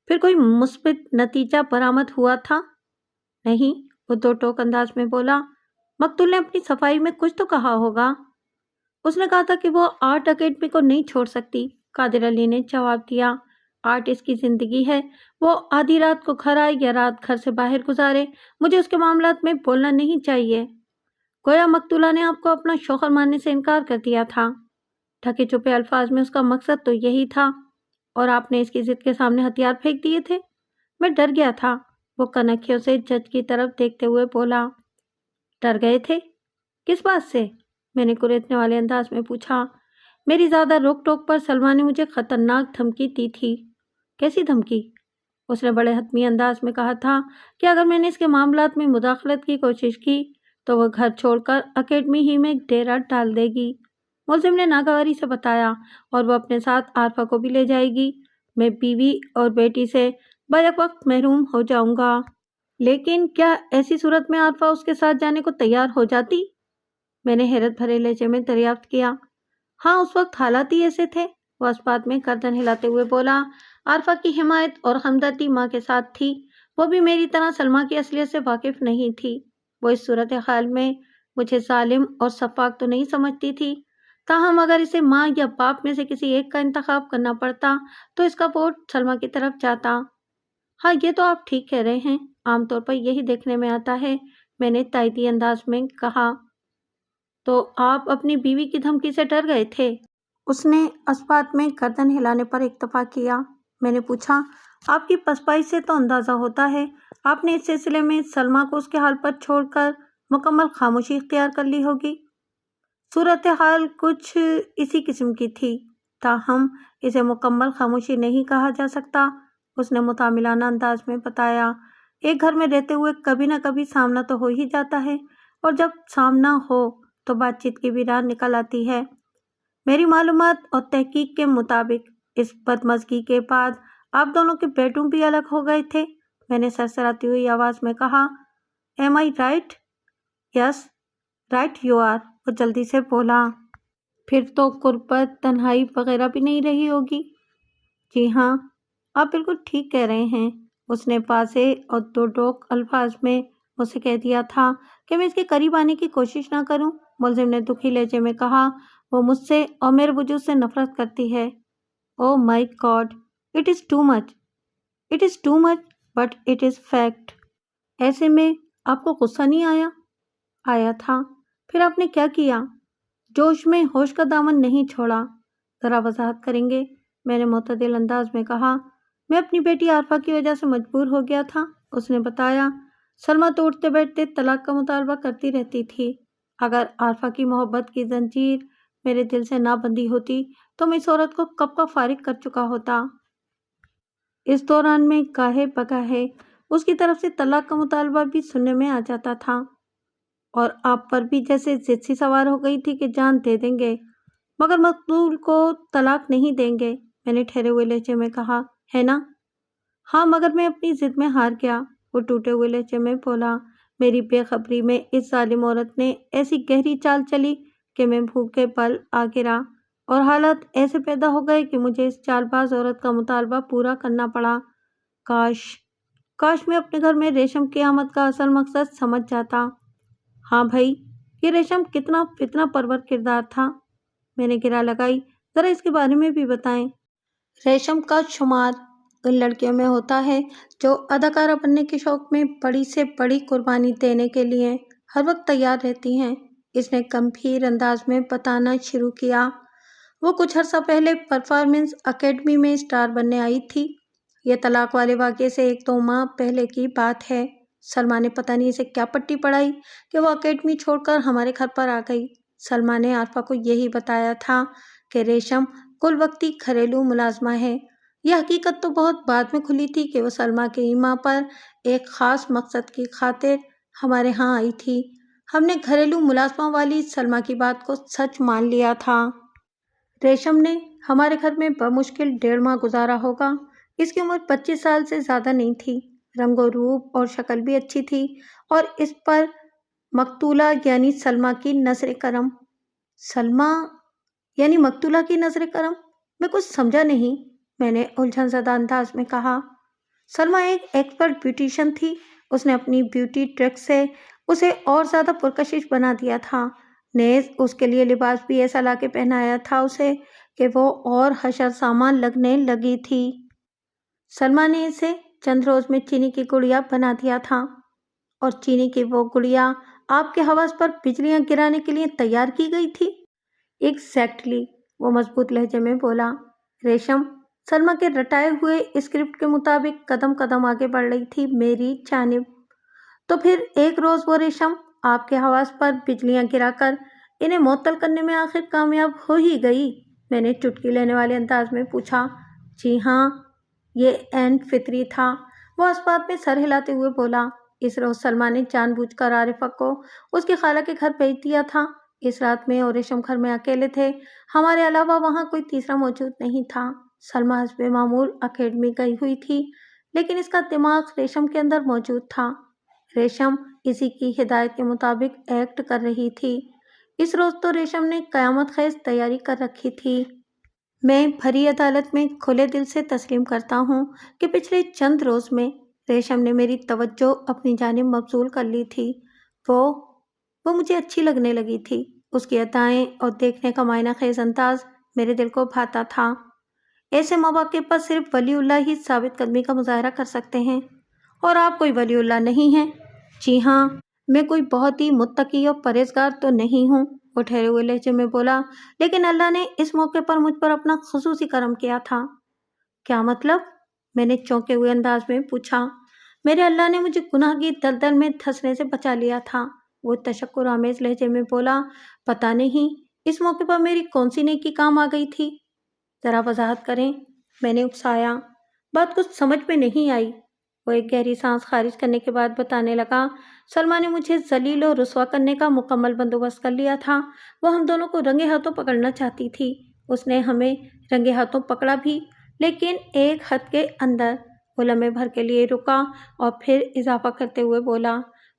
پھر کوئی مثبت نتیجہ برآمد ہوا تھا؟ نہیں، وہ دو ٹوک انداز میں بولا۔ مقتول نے اپنی صفائی میں کچھ تو کہا ہوگا۔ اس نے کہا تھا کہ وہ آرٹ اکیڈمی کو نہیں چھوڑ سکتی، قادر علی نے جواب دیا۔ آرٹ اس کی زندگی ہے، وہ آدھی رات کو گھر آئے یا رات گھر سے باہر گزارے، مجھے اس کے معاملات میں بولنا نہیں چاہیے۔ گویا مقتولہ نے آپ کو اپنا شوہر ماننے سے انکار کر دیا تھا۔ ڈھکے چھپے الفاظ میں اس کا مقصد تو یہی تھا، اور آپ نے اس کی ضد کے سامنے ہتھیار پھینک دیے تھے۔ میں ڈر گیا تھا، وہ کنکھیوں سے جج کی طرف دیکھتے ہوئے بولا۔ ڈر گئے تھے؟ کس بات سے؟ میں نے کریدنے والے انداز میں پوچھا۔ میری زیادہ روک ٹوک پر سلما نے مجھے خطرناک دھمکی دی تھی۔ کیسی دھمکی؟ اس نے بڑے حتمی انداز میں کہا تھا کہ اگر میں نے اس کے معاملات میں مداخلت کی کوشش کی تو وہ گھر چھوڑ کر اکیڈمی ہی میں ڈیرا ڈال دے گی۔ ملزم نے ناگواری سے بتایا، اور وہ اپنے ساتھ عارفہ کو بھی لے جائے گی۔ میں بیوی اور بیٹی سے بیک وقت محروم ہو جاؤں گا۔ لیکن کیا ایسی صورت میں عارفہ اس کے ساتھ جانے کو تیار ہو جاتی؟ میں نے حیرت بھرے لہجے میں دریافت کیا۔ ہاں، اس وقت حالات ہی ایسے تھے، وہ اس بات میں گردن ہلاتے ہوئے بولا۔ عارفہ کی حمایت اور ہمدردی ماں کے ساتھ تھی، وہ بھی میری طرح سلما کی اصلیت سے واقف نہیں تھی۔ وہ اس صورتحال میں مجھے ظالم اور سفاک تو نہیں سمجھتی تھی، تاہم اگر اسے ماں یا باپ میں سے کسی ایک کا انتخاب کرنا پڑتا تو اس کا ووٹ سلما کی طرف جاتا۔ ہاں، یہ تو آپ ٹھیک کہہ رہے ہیں، عام طور پر یہی دیکھنے میں آتا ہے، میں نے تائیدی انداز میں کہا۔ تو آپ اپنی بیوی کی دھمکی سے ڈر گئے تھے؟ اس نے اس بات میں گردن ہلانے پر اکتفا کیا۔ میں نے پوچھا، آپ کی پسپائی سے تو اندازہ ہوتا ہے آپ نے اس سلسلے میں سلما کو اس کے حال پر چھوڑ کر مکمل خاموشی اختیار کر لی ہوگی۔ صورتحال کچھ اسی قسم کی تھی، تاہم اسے مکمل خاموشی نہیں کہا جا سکتا، اس نے متعاملانہ انداز میں بتایا۔ ایک گھر میں رہتے ہوئے کبھی نہ کبھی سامنا تو ہو ہی جاتا ہے، اور جب سامنا ہو تو بات چیت کی بھی راہ نکل آتی ہے۔ میری معلومات اور تحقیق کے مطابق اس بدمزگی کے بعد آپ دونوں کے بیڈ روم بھی الگ ہو گئے تھے، میں نے سرسراتی ہوئی آواز میں کہا۔ Am I right? Yes right you are, وہ جلدی سے بولا۔ پھر تو غربت، تنہائی وغیرہ بھی نہیں رہی ہوگی؟ جی ہاں، آپ بالکل ٹھیک کہہ رہے ہیں، اس نے واضح اور دو ٹوک الفاظ میں مجھ سے کہہ دیا تھا کہ میں اس کے قریب آنے کی کوشش نہ کروں۔ ملزم نے دکھی لہجے میں کہا، وہ مجھ سے اور میرے وجود سے نفرت کرتی ہے۔ Oh my god, it is too much, it is too much but it is fact. ایسے میں آپ کو غصہ نہیں آیا؟ آیا تھا۔ پھر آپ نے کیا کیا؟ جوش میں ہوش کا دامن نہیں چھوڑا۔ ذرا وضاحت کریں گے؟ میں نے معتدل انداز میں کہا۔ میں اپنی بیٹی عارفہ کی وجہ سے مجبور ہو گیا تھا، اس نے بتایا۔ سلمیٰ تو اٹھتے بیٹھتے طلاق کا مطالبہ کرتی رہتی تھی۔ اگر عارفہ کی محبت کی زنجیر میرے دل سے نہ بندھی ہوتی تو میں اس عورت کو کب کا فارغ کر چکا ہوتا۔ اس دوران میں گاہے بگاہے اس کی طرف سے طلاق کا مطالبہ بھی سننے میں آ جاتا تھا، اور آپ پر بھی جیسے ضد سی سوار ہو گئی تھی کہ جان دے دیں گے مگر مقتول کو طلاق نہیں دیں گے۔ میں نے ٹھہرے ہوئے لہجے میں کہا، ہے نا؟ ہاں، مگر میں اپنی ضد میں ہار گیا، وہ ٹوٹے ہوئے لہجے میں بولا۔ میری بے خبری میں اس ظالم عورت نے ایسی گہری چال چلی کہ میں بھوکے بل آ گرا، اور حالات ایسے پیدا ہو گئے کہ مجھے اس چال باز عورت کا مطالبہ پورا کرنا پڑا۔ کاش میں اپنے گھر میں ریشم کی آمد کا اصل مقصد سمجھ جاتا۔ ہاں بھائی، یہ ریشم کتنا فتنہ پرور کردار تھا، میں نے گرا لگائی۔ ذرا اس کے بارے میں بھی بتائیں۔ ریشم کا شمار ان لڑکیوں میں ہوتا ہے جو اداکارہ بننے کے شوق میں بڑی سے بڑی قربانی دینے کے لیے ہر وقت تیار رہتی ہیں، اس نے گمبھیر انداز میں بتانا شروع کیا۔ وہ کچھ عرصہ پہلے پرفارمنس اکیڈمی میں اسٹار بننے آئی تھی۔ یہ طلاق والے واقعے سے 1-2 ماہ پہلے کی بات ہے۔ سلمیٰ نے پتہ نہیں اسے کیا پٹی پڑھائی کہ وہ اکیڈمی چھوڑ کر ہمارے گھر پر آ گئی۔ سلمیٰ نے عارفہ کو یہی بتایا تھا کہ ریشم کل وقتی گھریلو ملازمہ ہے۔ یہ حقیقت تو بہت بعد میں کھلی تھی کہ وہ سلمیٰ کے ایما پر ایک خاص مقصد کی خاطر ہمارے ہاں آئی تھی۔ ہم نے گھریلو ملازمہ والی سلمیٰ کی بات کو سچ مان لیا تھا۔ ریشم نے ہمارے گھر میں بمشکل 1.5 ماہ گزارا ہوگا۔ اس کی عمر 25 سال سے زیادہ نہیں تھی، رنگ و روپ اور شکل بھی اچھی تھی، اور اس پر مقتولہ یعنی سلمیٰ کی نظر کرم۔ سلمیٰ یعنی مقتولہ کی نظر کرم؟ میں کچھ سمجھا نہیں، میں نے الجھن زدہ انداز میں کہا۔ سلمیٰ ایک ایکسپرٹ بیوٹیشین تھی، اس نے اپنی بیوٹی ٹرک سے اسے اور زیادہ پرکشش بنا دیا تھا، نیز اس کے لیے لباس بھی ایسا لا کے پہنایا تھا اسے کہ وہ اور حشر سامان لگنے لگی تھی۔ سلمیٰ نے اسے چند روز میں چینی کی گڑیا بنا دیا تھا، اور چینی کی وہ گڑیا آپ کے حواس پر بجلیاں گرانے کے لیے تیار کی گئی تھی۔ ایگزیکٹلی، وہ مضبوط لہجے میں بولا۔ ریشم سلمیٰ کے رٹائے ہوئے اسکرپٹ کے مطابق قدم قدم آگے بڑھ رہی تھی میری جانب۔ تو پھر ایک روز وہ ریشم آپ کے حواس پر بجلیاں گرا کر انہیں معطل کرنے میں آخر کامیاب ہو ہی گئی؟ میں نے چٹکی لینے والے انداز میں پوچھا۔ جی ہاں، یہ عین فطری تھا، وہ اس بات میں سر ہلاتے ہوئے بولا۔ اس روز سلمیٰ نے جان بوجھ کر عارفہ کو اس کی خالہ کے گھر بھیج دیا تھا۔ اس رات میں اور ریشم گھر میں اکیلے تھے، ہمارے علاوہ وہاں کوئی تیسرا موجود نہیں تھا۔ سلمیٰ حسب معمول اکیڈمی گئی ہوئی تھی، لیکن اس کا دماغ ریشم کے اندر موجود تھا۔ ریشم اسی کی ہدایت کے مطابق ایکٹ کر رہی تھی۔ اس روز تو ریشم نے قیامت خیز تیاری کر رکھی تھی۔ میں بھری عدالت میں کھلے دل سے تسلیم کرتا ہوں کہ پچھلے چند روز میں ریشم نے میری توجہ اپنی جانب مبذول کر لی تھی۔ وہ مجھے اچھی لگنے لگی تھی۔ اس کی ادائیں اور دیکھنے کا معنی خیز انداز میرے دل کو بھاتا تھا۔ ایسے مواقع پر صرف ولی اللہ ہی ثابت قدمی کا مظاہرہ کر سکتے ہیں، اور آپ کوئی ولی اللہ نہیں ہیں۔ جی ہاں، میں کوئی بہت ہی متقی اور پرہیزگار تو نہیں ہوں، وہ ٹھہرے ہوئے لہجے میں بولا، لیکن اللہ نے اس موقع پر مجھ پر اپنا خصوصی کرم کیا تھا۔ کیا مطلب؟ میں نے چونکے ہوئے انداز میں پوچھا۔ میرے اللہ نے مجھے گناہ کی دلدل میں دھنسنے سے بچا لیا تھا، وہ تشکر آمیز لہجے میں بولا۔ پتہ نہیں اس موقع پر میری کون سی نیکی کام آ گئی تھی؟ ذرا وضاحت کریں، میں نے اکسایا۔ بات کچھ سمجھ میں نہیں آئی، وہ ایک گہری سانس خارج کرنے کے بعد بتانے لگا۔ سلمیٰ نے مجھے ذلیل و رسوا کرنے کا مکمل بندوبست کر لیا تھا۔ وہ ہم دونوں کو رنگے ہاتھوں پکڑنا چاہتی تھی۔ اس نے ہمیں رنگے ہاتھوں پکڑا بھی، لیکن ایک حد کے اندر۔ وہ لمحے بھر کے لیے رکا اور پھر اضافہ کرتے ہوئے بولا،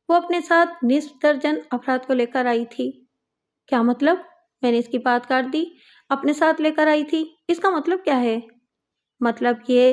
وہ اپنے ساتھ نصف درجن افراد کو لے کر آئی تھی۔ کیا مطلب؟ میں نے اس کی بات کاٹ دی۔ اپنے ساتھ لے کر آئی تھی، اس کا مطلب کیا ہے؟ مطلب یہ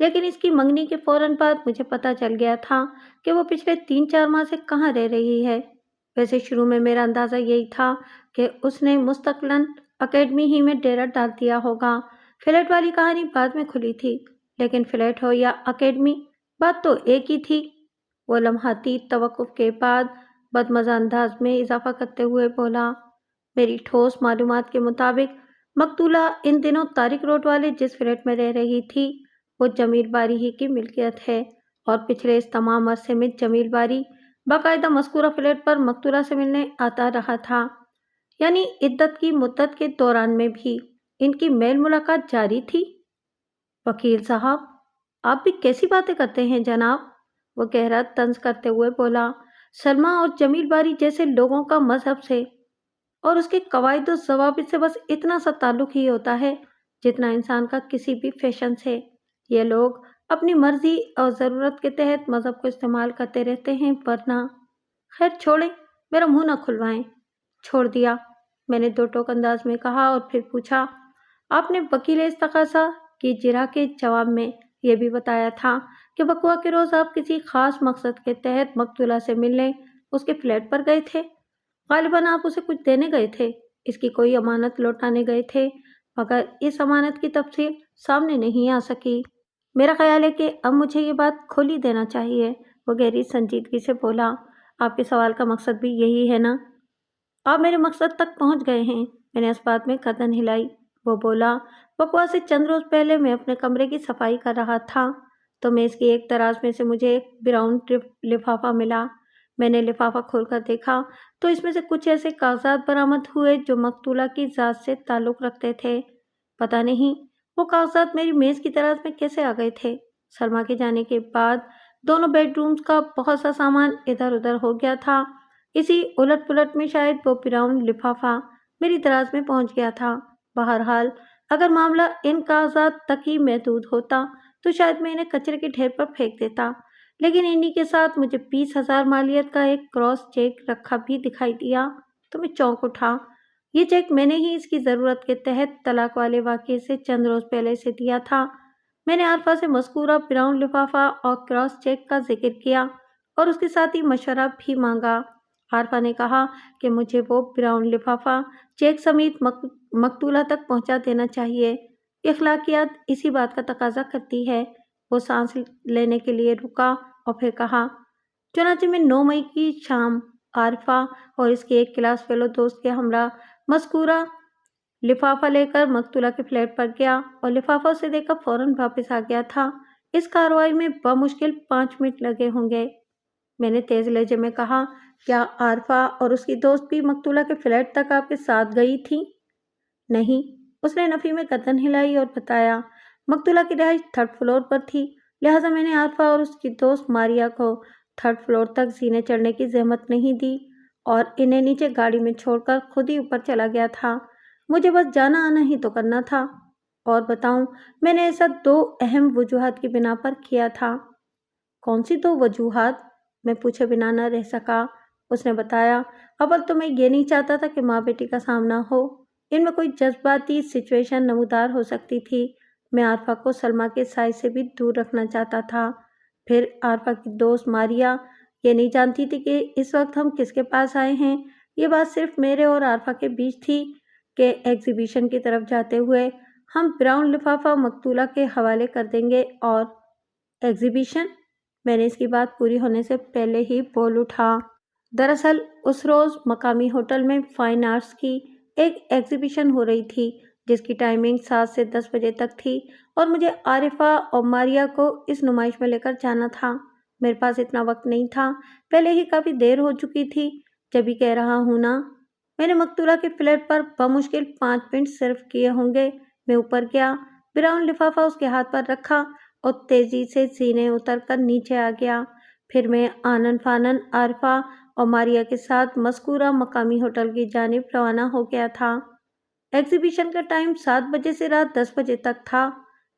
لیکن اس کی منگنی کے فوراً بعد مجھے پتہ چل گیا تھا کہ وہ پچھلے 3-4 ماہ سے کہاں رہ رہی ہے۔ ویسے شروع میں میرا اندازہ یہی تھا کہ اس نے مستقلاً اکیڈمی ہی میں ڈیرا ڈال دیا ہوگا۔ فلیٹ والی کہانی بعد میں کھلی تھی، لیکن فلیٹ ہو یا اکیڈمی، بات تو ایک ہی تھی۔ وہ لمحاتی توقف کے بعد بدمزہ انداز میں اضافہ کرتے ہوئے بولا، میری ٹھوس معلومات کے مطابق مقتولہ ان دنوں طارق روڈ والے جس فلیٹ میں رہ رہی تھی وہ جمیل باری ہی کی ملکیت ہے، اور پچھلے اس تمام عرصے میں جمیل باری باقاعدہ مذکورہ فلیٹ پر مقتولہ سے ملنے آتا رہا تھا، یعنی عدت کی مدت کے دوران میں بھی ان کی میل ملاقات جاری تھی۔ وکیل صاحب، آپ بھی کیسی باتیں کرتے ہیں جناب؟ وہ گہرا طنز کرتے ہوئے بولا، سلمیٰ اور جمیل باری جیسے لوگوں کا مذہب سے اور اس کے قواعد و ضوابط سے بس اتنا سا تعلق ہی ہوتا ہے جتنا انسان کا کسی بھی فیشن سے۔ یہ لوگ اپنی مرضی اور ضرورت کے تحت مذہب کو استعمال کرتے رہتے ہیں، ورنہ… خیر چھوڑیں، میرا منہ نہ کھلوائیں۔ چھوڑ دیا، میں نے دو ٹوک انداز میں کہا، اور پھر پوچھا، آپ نے وکیل استغاثہ کی جرح کے جواب میں یہ بھی بتایا تھا کہ بقوا کے روز آپ کسی خاص مقصد کے تحت مقتولہ سے ملنے اس کے فلیٹ پر گئے تھے۔ غالباً آپ اسے کچھ دینے گئے تھے، اس کی کوئی امانت لوٹانے گئے تھے، مگر اس امانت کی تفصیل سامنے نہیں آ سکی۔ میرا خیال ہے کہ اب مجھے یہ بات کھول ہی دینا چاہیے۔ وہ گہری سنجیدگی سے بولا، آپ کے سوال کا مقصد بھی یہی ہے نا؟ آپ میرے مقصد تک پہنچ گئے ہیں۔ میں نے اس بات میں گردن ہلائی۔ وہ بولا، بقوا سے چند روز پہلے میں اپنے کمرے کی صفائی کر رہا تھا تو میز کی ایک دراز میں سے مجھے ایک براؤن لفافہ ملا۔ میں نے لفافہ کھول کر دیکھا تو اس میں سے کچھ ایسے کاغذات برآمد ہوئے جو مقتولہ کی ذات سے تعلق رکھتے تھے۔ پتہ نہیں وہ کاغذات میری میز کی دراز میں کیسے آ گئے تھے۔ سلمیٰ کے جانے کے بعد دونوں بیڈ رومز کا بہت سا سامان ادھر ادھر ہو گیا تھا۔ اسی الٹ پلٹ میں شاید وہ براؤن لفافہ میری دراز میں پہنچ گیا تھا۔ بہرحال اگر معاملہ ان کاغذات تک ہی محدود ہوتا تو شاید میں انہیں کچرے کے ڈھیر پر پھینک دیتا، لیکن انہی کے ساتھ مجھے 20,000 مالیت کا ایک کراس چیک رکھا بھی دکھائی دیا تو میں چونک اٹھا۔ یہ چیک میں نے ہی اس کی ضرورت کے تحت طلاق والے واقعے سے چند روز پہلے سے دیا تھا۔ میں نے عارفہ سے مذکورہ براؤن لفافہ اور کراس چیک کا ذکر کیا اور اس کے ساتھ ہی مشورہ بھی مانگا۔ عارفہ نے کہا کہ مجھے وہ براؤن لفافہ چیک سمیت مقتولہ تک پہنچا دینا چاہیے۔ اخلاقیات اسی بات کا تقاضا کرتی ہے۔ وہ سانس لینے کے لیے رکا اور پھر کہا، چنانچہ میں 9 مئی کی شام عارفہ اور اس کے ایک کلاس فیلو دوست کے ہمراہ مذکورہ لفافہ لے کر مقتولہ کے فلیٹ پر گیا اور لفافہ اسے دے کر فوراً واپس آ گیا تھا۔ اس کارروائی میں بمشکل 5 منٹ لگے ہوں گے۔ میں نے تیز لہجے میں کہا، کیا عارفہ اور اس کی دوست بھی مقتولہ کے فلیٹ تک آپ کے ساتھ گئی تھی؟ نہیں، اس نے نفی میں گردن ہلائی اور بتایا، مقتولہ کی رہائش 3rd فلور پر تھی، لہٰذا میں نے عارفہ اور اس کی دوست ماریا کو 3rd فلور تک زینے چڑھنے کی زحمت نہیں دی اور انہیں نیچے گاڑی میں چھوڑ کر خود ہی اوپر چلا گیا تھا۔ مجھے بس جانا آنا ہی تو کرنا تھا۔ اور بتاؤں، میں نے ایسا 2 اہم وجوہات کی بنا پر کیا تھا۔ کون سی 2 وجوہات؟ میں پوچھے بنا نہ رہ سکا۔ اس نے بتایا، اول تو میں یہ نہیں چاہتا تھا کہ ماں بیٹی کا سامنا ہو، ان میں کوئی جذباتی سچویشن نمودار ہو سکتی تھی۔ میں عارفہ کو سلمیٰ کے سائے سے بھی دور رکھنا چاہتا تھا۔ پھر عارفہ کی دوست ماریا یہ نہیں جانتی تھی کہ اس وقت ہم کس کے پاس آئے ہیں۔ یہ بات صرف میرے اور عارفہ کے بیچ تھی کہ ایگزیبیشن کی طرف جاتے ہوئے ہم براؤن لفافہ مقتولہ کے حوالے کر دیں گے۔ اور ایگزیبیشن؟ میں نے اس کی بات پوری ہونے سے پہلے ہی بول اٹھا۔ دراصل اس روز مقامی ہوٹل میں فائن آرٹس کی ایک ایگزیبیشن ہو رہی تھی جس کی ٹائمنگ 7 سے 10 بجے تک تھی اور مجھے عارفہ اور ماریا کو اس نمائش میں لے کر جانا تھا۔ میرے پاس اتنا وقت نہیں تھا، پہلے ہی کافی دیر ہو چکی تھی۔ جبھی کہہ رہا ہوں نا، میں نے مقتولہ کے فلیٹ پر بمشکل 5 منٹ صرف کیے ہوں گے۔ میں اوپر گیا، براؤن لفافہ اس کے ہاتھ پر رکھا اور تیزی سے زینے اتر کر نیچے آ گیا۔ پھر میں آنن فانن عارفہ اور ماریا کے ساتھ مذکورہ مقامی ہوٹل کی جانب روانہ ہو گیا تھا۔ ایگزیبیشن کا ٹائم 7 بجے سے رات 10 بجے تک تھا۔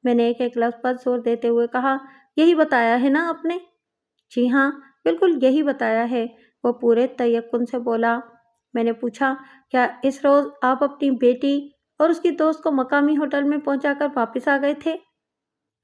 میں نے ایک لفظ پر زور دیتے ہوئے کہا، یہی بتایا ہے نا آپ نے؟ جی ہاں، بالکل یہی بتایا ہے، وہ پورے تیقن سے بولا۔ میں نے پوچھا، کیا اس روز آپ اپنی بیٹی اور اس کی دوست کو مقامی ہوٹل میں پہنچا کر واپس آ گئے تھے؟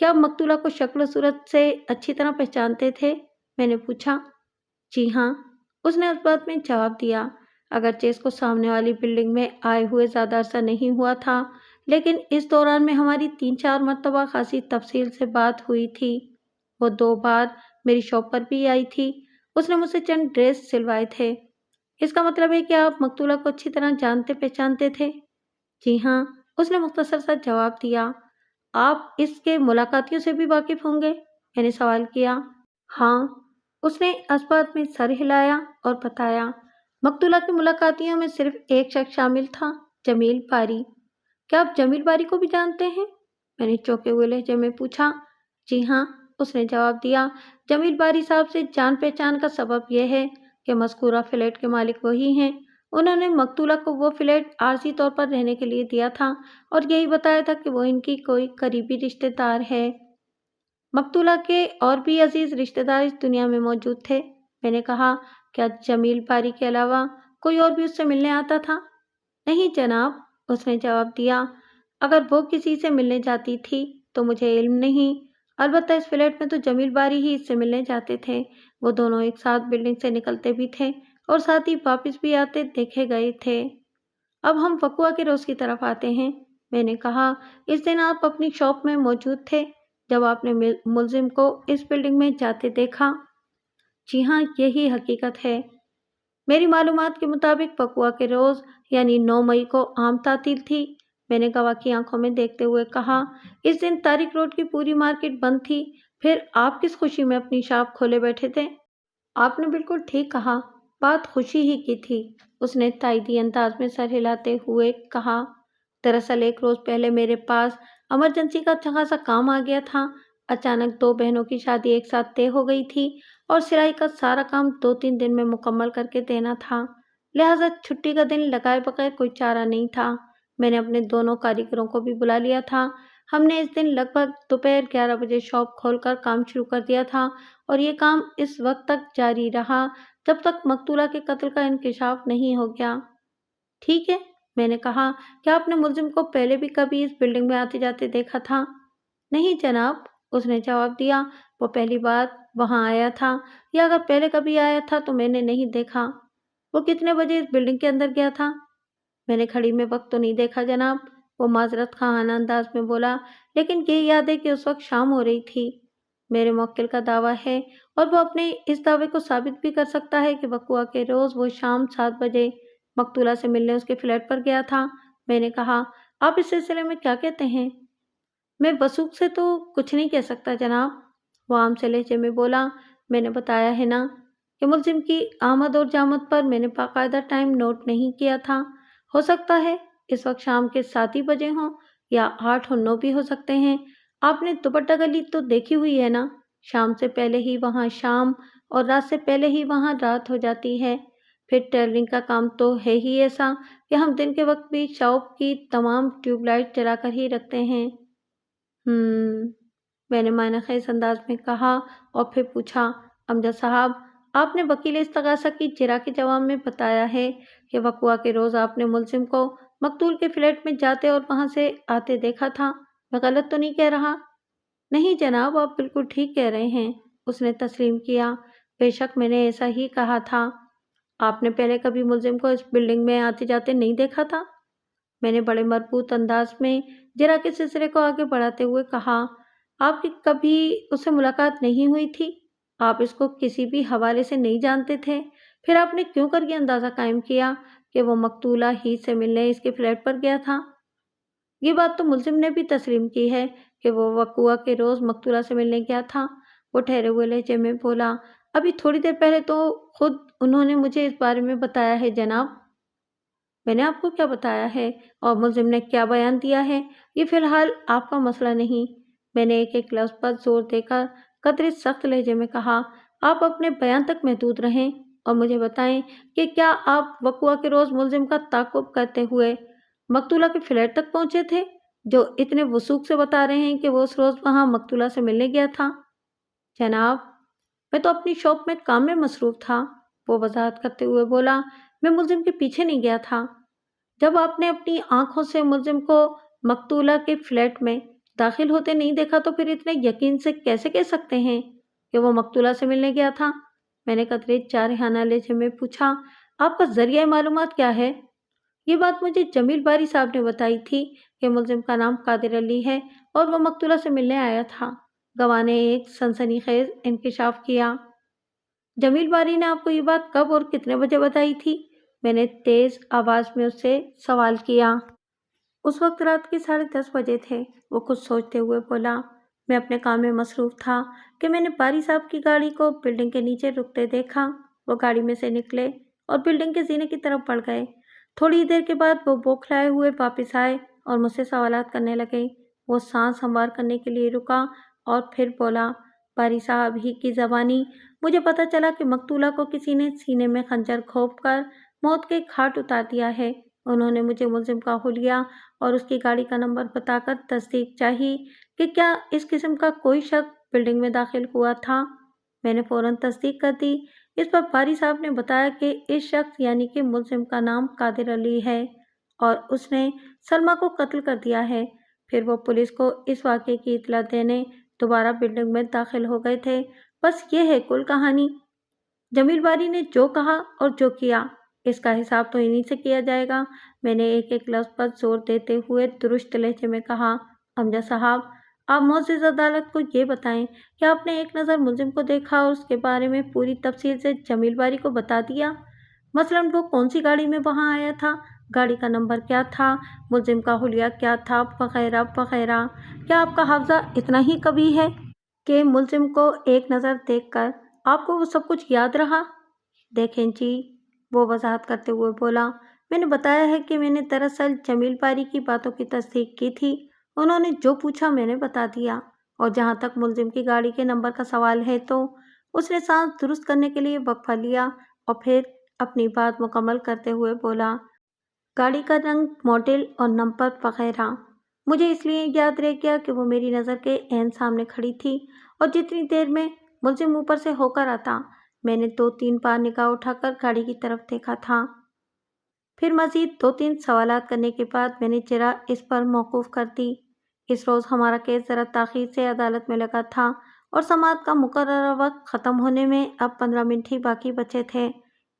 کیا آپ مقتولہ کو شکل و صورت سے اچھی طرح پہچانتے تھے؟ میں نے پوچھا۔ جی ہاں، اس نے اس بات میں جواب دیا۔ اگرچہ اس کو سامنے والی بلڈنگ میں آئے ہوئے زیادہ عرصہ نہیں ہوا تھا، لیکن اس دوران میں ہماری 3-4 مرتبہ خاصی تفصیل سے بات ہوئی تھی۔ وہ 2 بار میری شاپ پر بھی آئی تھی۔ اس نے مجھ سے چند ڈریس سلوائے تھے۔ اس کا مطلب ہے کہ آپ مقتولہ کو اچھی طرح جانتے پہچانتے تھے؟ جی ہاں، اس نے مختصر سا جواب دیا۔ آپ اس کے ملاقاتیوں سے بھی واقف ہوں گے؟ میں نے سوال کیا۔ ہاں، اس نے اس بات میں سر ہلایا اور بتایا۔ مقتولہ کے ملاقاتیوں میں صرف ایک شخص شامل تھا، جمیل باری۔ کیا آپ جمیل باری کو بھی جانتے ہیں؟ میں نے چونکے ہوئے لہجے میں پوچھا۔ جی ہاں، اس نے جواب دیا۔ جمیل باری صاحب سے جان پہچان کا سبب یہ ہے کہ مذکورہ فلیٹ کے مالک وہی ہیں۔ انہوں نے مقتولہ کو وہ فلیٹ عارضی طور پر رہنے کے لیے دیا تھا اور یہی بتایا تھا کہ وہ ان کی کوئی قریبی رشتہ دار ہے۔ مقتولہ کے اور بھی عزیز رشتہ دار اس دنیا میں موجود تھے؟ میں نے کہا۔ کیا جمیل باری کے علاوہ کوئی اور بھی اس سے ملنے آتا تھا؟ نہیں جناب، اس نے جواب دیا۔ اگر وہ کسی سے ملنے جاتی تھی تو مجھے علم نہیں، البتہ اس فلیٹ میں تو جمیل باری ہی اس سے ملنے جاتے تھے۔ وہ دونوں ایک ساتھ بلڈنگ سے نکلتے بھی تھے اور ساتھ ہی واپس بھی آتے دیکھے گئے تھے۔ اب ہم وقوع کے روز کی طرف آتے ہیں۔ میں نے کہا، اس دن آپ اپنی شاپ میں موجود تھے جب آپ نے ملزم کو اس بلڈنگ میں جاتے دیکھا؟ جی ہاں، یہی حقیقت ہے۔ میری معلومات کے مطابق وقوع کے روز یعنی 9 مئی کو عام تعطیل تھی۔ میں نے گواہ کی آنکھوں میں دیکھتے ہوئے کہا۔ اس دن طارق روڈ کی پوری مارکیٹ بند تھی، پھر آپ کس خوشی میں اپنی شاپ کھولے بیٹھے تھے؟ آپ نے بالکل ٹھیک کہا، بات خوشی ہی کی تھی، اس نے تائیدی انداز میں سر ہلاتے ہوئے کہا۔ دراصل ایک روز پہلے میرے پاس ایمرجنسی کا اچھا خاصا کام آ گیا تھا۔ اچانک 2 بہنوں کی شادی ایک ساتھ طے ہو گئی تھی اور سلائی کا سارا کام 2-3 دن میں مکمل کر کے دینا تھا، لہٰذا چھٹی کا دن لگائے بغیر کوئی چارہ نہیں تھا۔ میں نے اپنے دونوں کاریگروں کو بھی بلا لیا تھا۔ ہم نے اس دن لگ بھگ دوپہر 11 بجے شاپ کھول کر کام شروع کر دیا تھا اور یہ کام اس وقت تک جاری رہا جب تک مقتولہ کے قتل کا انکشاف نہیں ہو گیا۔ ٹھیک ہے، میں نے کہا۔ کیا آپ نے ملزم کو پہلے بھی کبھی اس بلڈنگ میں آتے جاتے دیکھا تھا؟ نہیں جناب، اس نے جواب دیا۔ وہ پہلی بار وہاں آیا تھا، یا اگر پہلے کبھی آیا تھا تو میں نے نہیں دیکھا۔ وہ کتنے بجے اس بلڈنگ کے اندر گیا تھا؟ میں نے گھڑی میں وقت تو نہیں دیکھا جناب، وہ معذرت خواہانہ انداز میں بولا، لیکن یہ یاد ہے کہ اس وقت شام ہو رہی تھی۔ میرے موکل کا دعویٰ ہے اور وہ اپنے اس دعوے کو ثابت بھی کر سکتا ہے کہ وقوع کے روز وہ شام 7 بجے مقتولہ سے ملنے اس کے فلیٹ پر گیا تھا۔ میں نے کہا، آپ اس سلسلے میں کیا کہتے ہیں؟ میں وثوق سے تو کچھ نہیں کہہ سکتا جناب، وہ عام سے لہجے میں بولا۔ میں نے بتایا ہے نا کہ ملزم کی آمد اور جامد پر میں نے باقاعدہ ٹائم نوٹ نہیں کیا تھا۔ ہو سکتا ہے اس وقت شام کے 7 ہی بجے ہوں یا 8 اور 9 بھی ہو سکتے ہیں۔ آپ نے دوپٹہ گلی تو دیکھی ہوئی ہے نا؟ شام سے پہلے ہی وہاں شام اور رات سے پہلے ہی وہاں رات ہو جاتی ہے۔ پھر ٹیلرنگ کا کام تو ہے ہی ایسا کہ ہم دن کے وقت بھی شاپ کی تمام ٹیوب لائٹ جلا کر ہی رکھتے ہیں۔ میں نے معنی خیز انداز میں کہا اور پھر پوچھا، امجد صاحب، آپ نے وکیل استغاثہ کی جرا کے جواب میں بتایا ہے کہ وقوع کے روز آپ نے ملزم کو مقتول کے فلیٹ میں جاتے اور وہاں سے آتے دیکھا تھا، میں غلط تو نہیں کہہ رہا؟ نہیں جناب، آپ بالکل ٹھیک کہہ رہے ہیں، اس نے تسلیم کیا۔ بے شک میں نے ایسا ہی کہا تھا۔ آپ نے پہلے کبھی ملزم کو اس بلڈنگ میں آتے جاتے نہیں دیکھا تھا؟ میں نے بڑے مربوط انداز میں جرا کے سلسلے کو آگے بڑھاتے ہوئے کہا، آپ کی کبھی اس سے ملاقات نہیں ہوئی تھی؟ آپ اس کو کسی بھی حوالے سے نہیں جانتے تھے، پھر آپ نے کیوں کر یہ اندازہ قائم کیا کہ وہ مقتولہ ہی سے ملنے اس کے فلیٹ پر گیا تھا؟ یہ بات تو ملزم نے بھی تسلیم کی ہے کہ وہ وقوع کے روز مقتولہ سے ملنے گیا تھا، وہ ٹھہرے ہوئے لہجے میں بولا۔ ابھی تھوڑی دیر پہلے تو خود انہوں نے مجھے اس بارے میں بتایا ہے جناب۔ میں نے آپ کو کیا بتایا ہے اور ملزم نے کیا بیان دیا ہے، یہ فی الحال آپ کا مسئلہ نہیں، میں نے ایک ایک لفظ پر زور دے کر قدرے سخت لہجے میں کہا۔ آپ اپنے بیان تک محدود رہیں اور مجھے بتائیں کہ کیا آپ وقوع کے روز ملزم کا تعاقب کرتے ہوئے مقتولہ کے فلیٹ تک پہنچے تھے، جو اتنے وثوق سے بتا رہے ہیں کہ وہ اس روز وہاں مقتولہ سے ملنے گیا تھا؟ جناب، میں تو اپنی شاپ میں کام میں مصروف تھا، وہ وضاحت کرتے ہوئے بولا، میں ملزم کے پیچھے نہیں گیا تھا۔ جب آپ نے اپنی آنکھوں سے ملزم کو مقتولہ کے فلیٹ میں داخل ہوتے نہیں دیکھا تو پھر اتنے یقین سے کیسے کہہ سکتے ہیں کہ وہ مقتولہ سے ملنے گیا تھا؟ میں نے قطرے جارحانہ لہجے میں پوچھا۔ آپ کا ذریعہ معلومات کیا ہے؟ یہ بات مجھے جمیل باری صاحب نے بتائی تھی کہ ملزم کا نام قادر علی ہے اور وہ مقتولہ سے ملنے آیا تھا۔ گواہ نے ایک سنسنی خیز انکشاف کیا۔ جمیل باری نے آپ کو یہ بات کب اور کتنے بجے بتائی تھی؟ میں نے تیز آواز میں اس سے سوال کیا۔ اس وقت رات کے 10:30 بجے تھے۔ وہ کچھ سوچتے ہوئے بولا۔ میں اپنے کام میں مصروف تھا کہ میں نے باری صاحب کی گاڑی کو بلڈنگ کے نیچے رکتے دیکھا۔ وہ گاڑی میں سے نکلے اور بلڈنگ کے زینے کی طرف بڑھ گئے۔ تھوڑی دیر کے بعد وہ بوکھلائے ہوئے واپس آئے اور مجھ سے سوالات کرنے لگے۔ وہ سانس ہموار کرنے کے لیے رکا اور پھر بولا، باری صاحب ہی کی زبانی، مجھے پتہ چلا کہ مقتولہ کو کسی نے سینے میں خنجر گھونپ کر موت کے گھاٹ اتار دیا ہے۔ انہوں نے مجھے ملزم کا حلیہ اور اس کی گاڑی کا نمبر بتا کر تصدیق چاہی کہ کیا اس قسم کا کوئی شخص بلڈنگ میں داخل ہوا تھا۔ میں نے فوراً تصدیق کر دی۔ اس پر باری صاحب نے بتایا کہ اس شخص یعنی کہ ملزم کا نام قادر علی ہے اور اس نے سلمہ کو قتل کر دیا ہے۔ پھر وہ پولیس کو اس واقعے کی اطلاع دینے دوبارہ بلڈنگ میں داخل ہو گئے تھے۔ بس یہ ہے کل کہانی۔ جمیل باری نے جو کہا اور جو کیا، اس کا حساب تو انہی سے کیا جائے گا۔ میں نے ایک ایک لفظ پر زور دیتے ہوئے درست لہجے میں کہا، امجد صاحب، آپ معزز عدالت کو یہ بتائیں کہ آپ نے ایک نظر ملزم کو دیکھا اور اس کے بارے میں پوری تفصیل سے جمیل باری کو بتا دیا؟ مثلاً وہ کون سی گاڑی میں وہاں آیا تھا، گاڑی کا نمبر کیا تھا، ملزم کا حلیہ کیا تھا، وغیرہ وغیرہ۔ کیا آپ کا حافظہ اتنا ہی قوی ہے کہ ملزم کو ایک نظر دیکھ کر آپ کو وہ سب کچھ یاد رہا؟ دیکھیں جی، وہ وضاحت کرتے ہوئے بولا، میں نے بتایا ہے کہ میں نے دراصل جمیل باری کی باتوں کی تصدیق کی تھی۔ انہوں نے جو پوچھا میں نے بتا دیا۔ اور جہاں تک ملزم کی گاڑی کے نمبر کا سوال ہے تو اس نے سانس درست کرنے کے لیے وقفہ لیا اور پھر اپنی بات مکمل کرتے ہوئے بولا، گاڑی کا رنگ، ماڈل اور نمبر وغیرہ مجھے اس لیے یاد رہ گیا کہ وہ میری نظر کے عین سامنے کھڑی تھی اور جتنی دیر میں ملزم اوپر سے ہو کر آتا میں نے 2-3 بار نگاہ اٹھا کر گاڑی کی طرف دیکھا تھا۔ پھر مزید 2-3 سوالات کرنے کے بعد میں نے جرا اس پر موقوف کر دی۔ اس روز ہمارا کیس ذرا تاخیر سے عدالت میں لگا تھا اور سماعت کا مقررہ وقت ختم ہونے میں اب 15 منٹ ہی باقی بچے تھے۔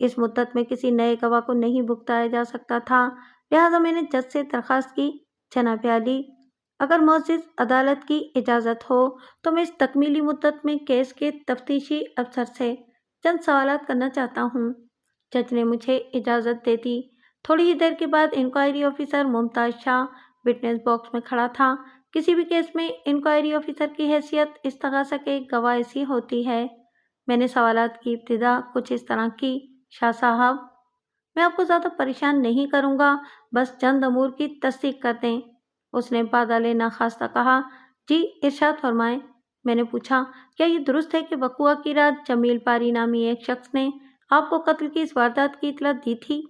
اس مدت میں کسی نئے گواہ کو نہیں بھگتایا جا سکتا تھا، لہٰذا میں نے جج سے درخواست کی، جناب عالی، اگر معزز عدالت کی اجازت ہو تو میں اس تکمیلی مدت میں کیس کے تفتیشی افسر سے چند سوالات کرنا چاہتا ہوں۔ جج نے مجھے اجازت دے دی۔ تھوڑی ہی دیر کے بعد انکوائری آفیسر ممتاز شاہ وٹنس باکس میں کھڑا تھا۔ کسی بھی کیس میں انکوائری آفیسر کی حیثیت استغاثہ کے گواہ ایسی ہوتی ہے۔ میں نے سوالات کی ابتدا کچھ اس طرح کی، شاہ صاحب، میں آپ کو زیادہ پریشان نہیں کروں گا، بس چند امور کی تصدیق کر دیں۔ اس نے بادل ناخواستہ کہا، جی ارشاد فرمائیں۔ میں نے پوچھا، کیا یہ درست ہے کہ وقوعہ کی رات جمیل باری نامی ایک شخص نے آپ کو قتل کی اس واردات کی اطلاع دی تھی؟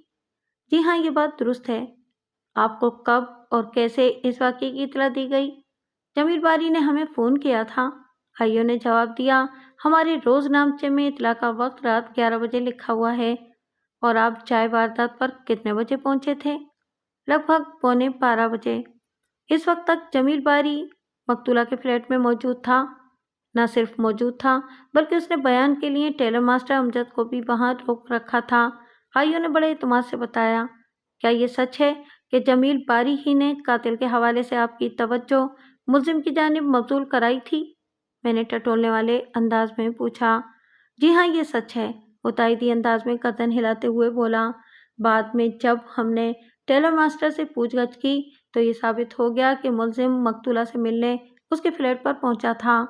جی ہاں، یہ بات درست ہے۔ آپ کو کب اور کیسے اس واقعے کی اطلاع دی گئی؟ جمیل باری نے ہمیں فون کیا تھا، آئیو نے جواب دیا۔ ہمارے روز نامچے میں اطلاع کا وقت رات 11 بجے لکھا ہوا ہے۔ اور آپ جائے واردات پر کتنے بجے پہنچے تھے؟ لگ بھگ 11:15 بجے۔ اس وقت تک جمیل باری مقتولہ کے فلیٹ میں موجود تھا؟ نہ صرف موجود تھا بلکہ اس نے بیان کے لیے ٹیلر ماسٹر امجد کو بھی وہاں روک رکھا تھا، آئیو نے بڑے اعتماد سے بتایا۔ کیا یہ سچ ہے کہ جمیل باری ہی نے قاتل کے حوالے سے آپ کی توجہ ملزم کی جانب مبذول کرائی تھی؟ میں نے ٹٹولنے والے انداز میں پوچھا۔ جی ہاں، یہ سچ ہے، وہ تائیدی انداز میں گردن ہلاتے ہوئے بولا۔ بعد میں جب ہم نے ٹیلر ماسٹر سے پوچھ گچھ کی تو یہ ثابت ہو گیا کہ ملزم مقتولہ سے ملنے اس کے فلیٹ پر پہنچا تھا۔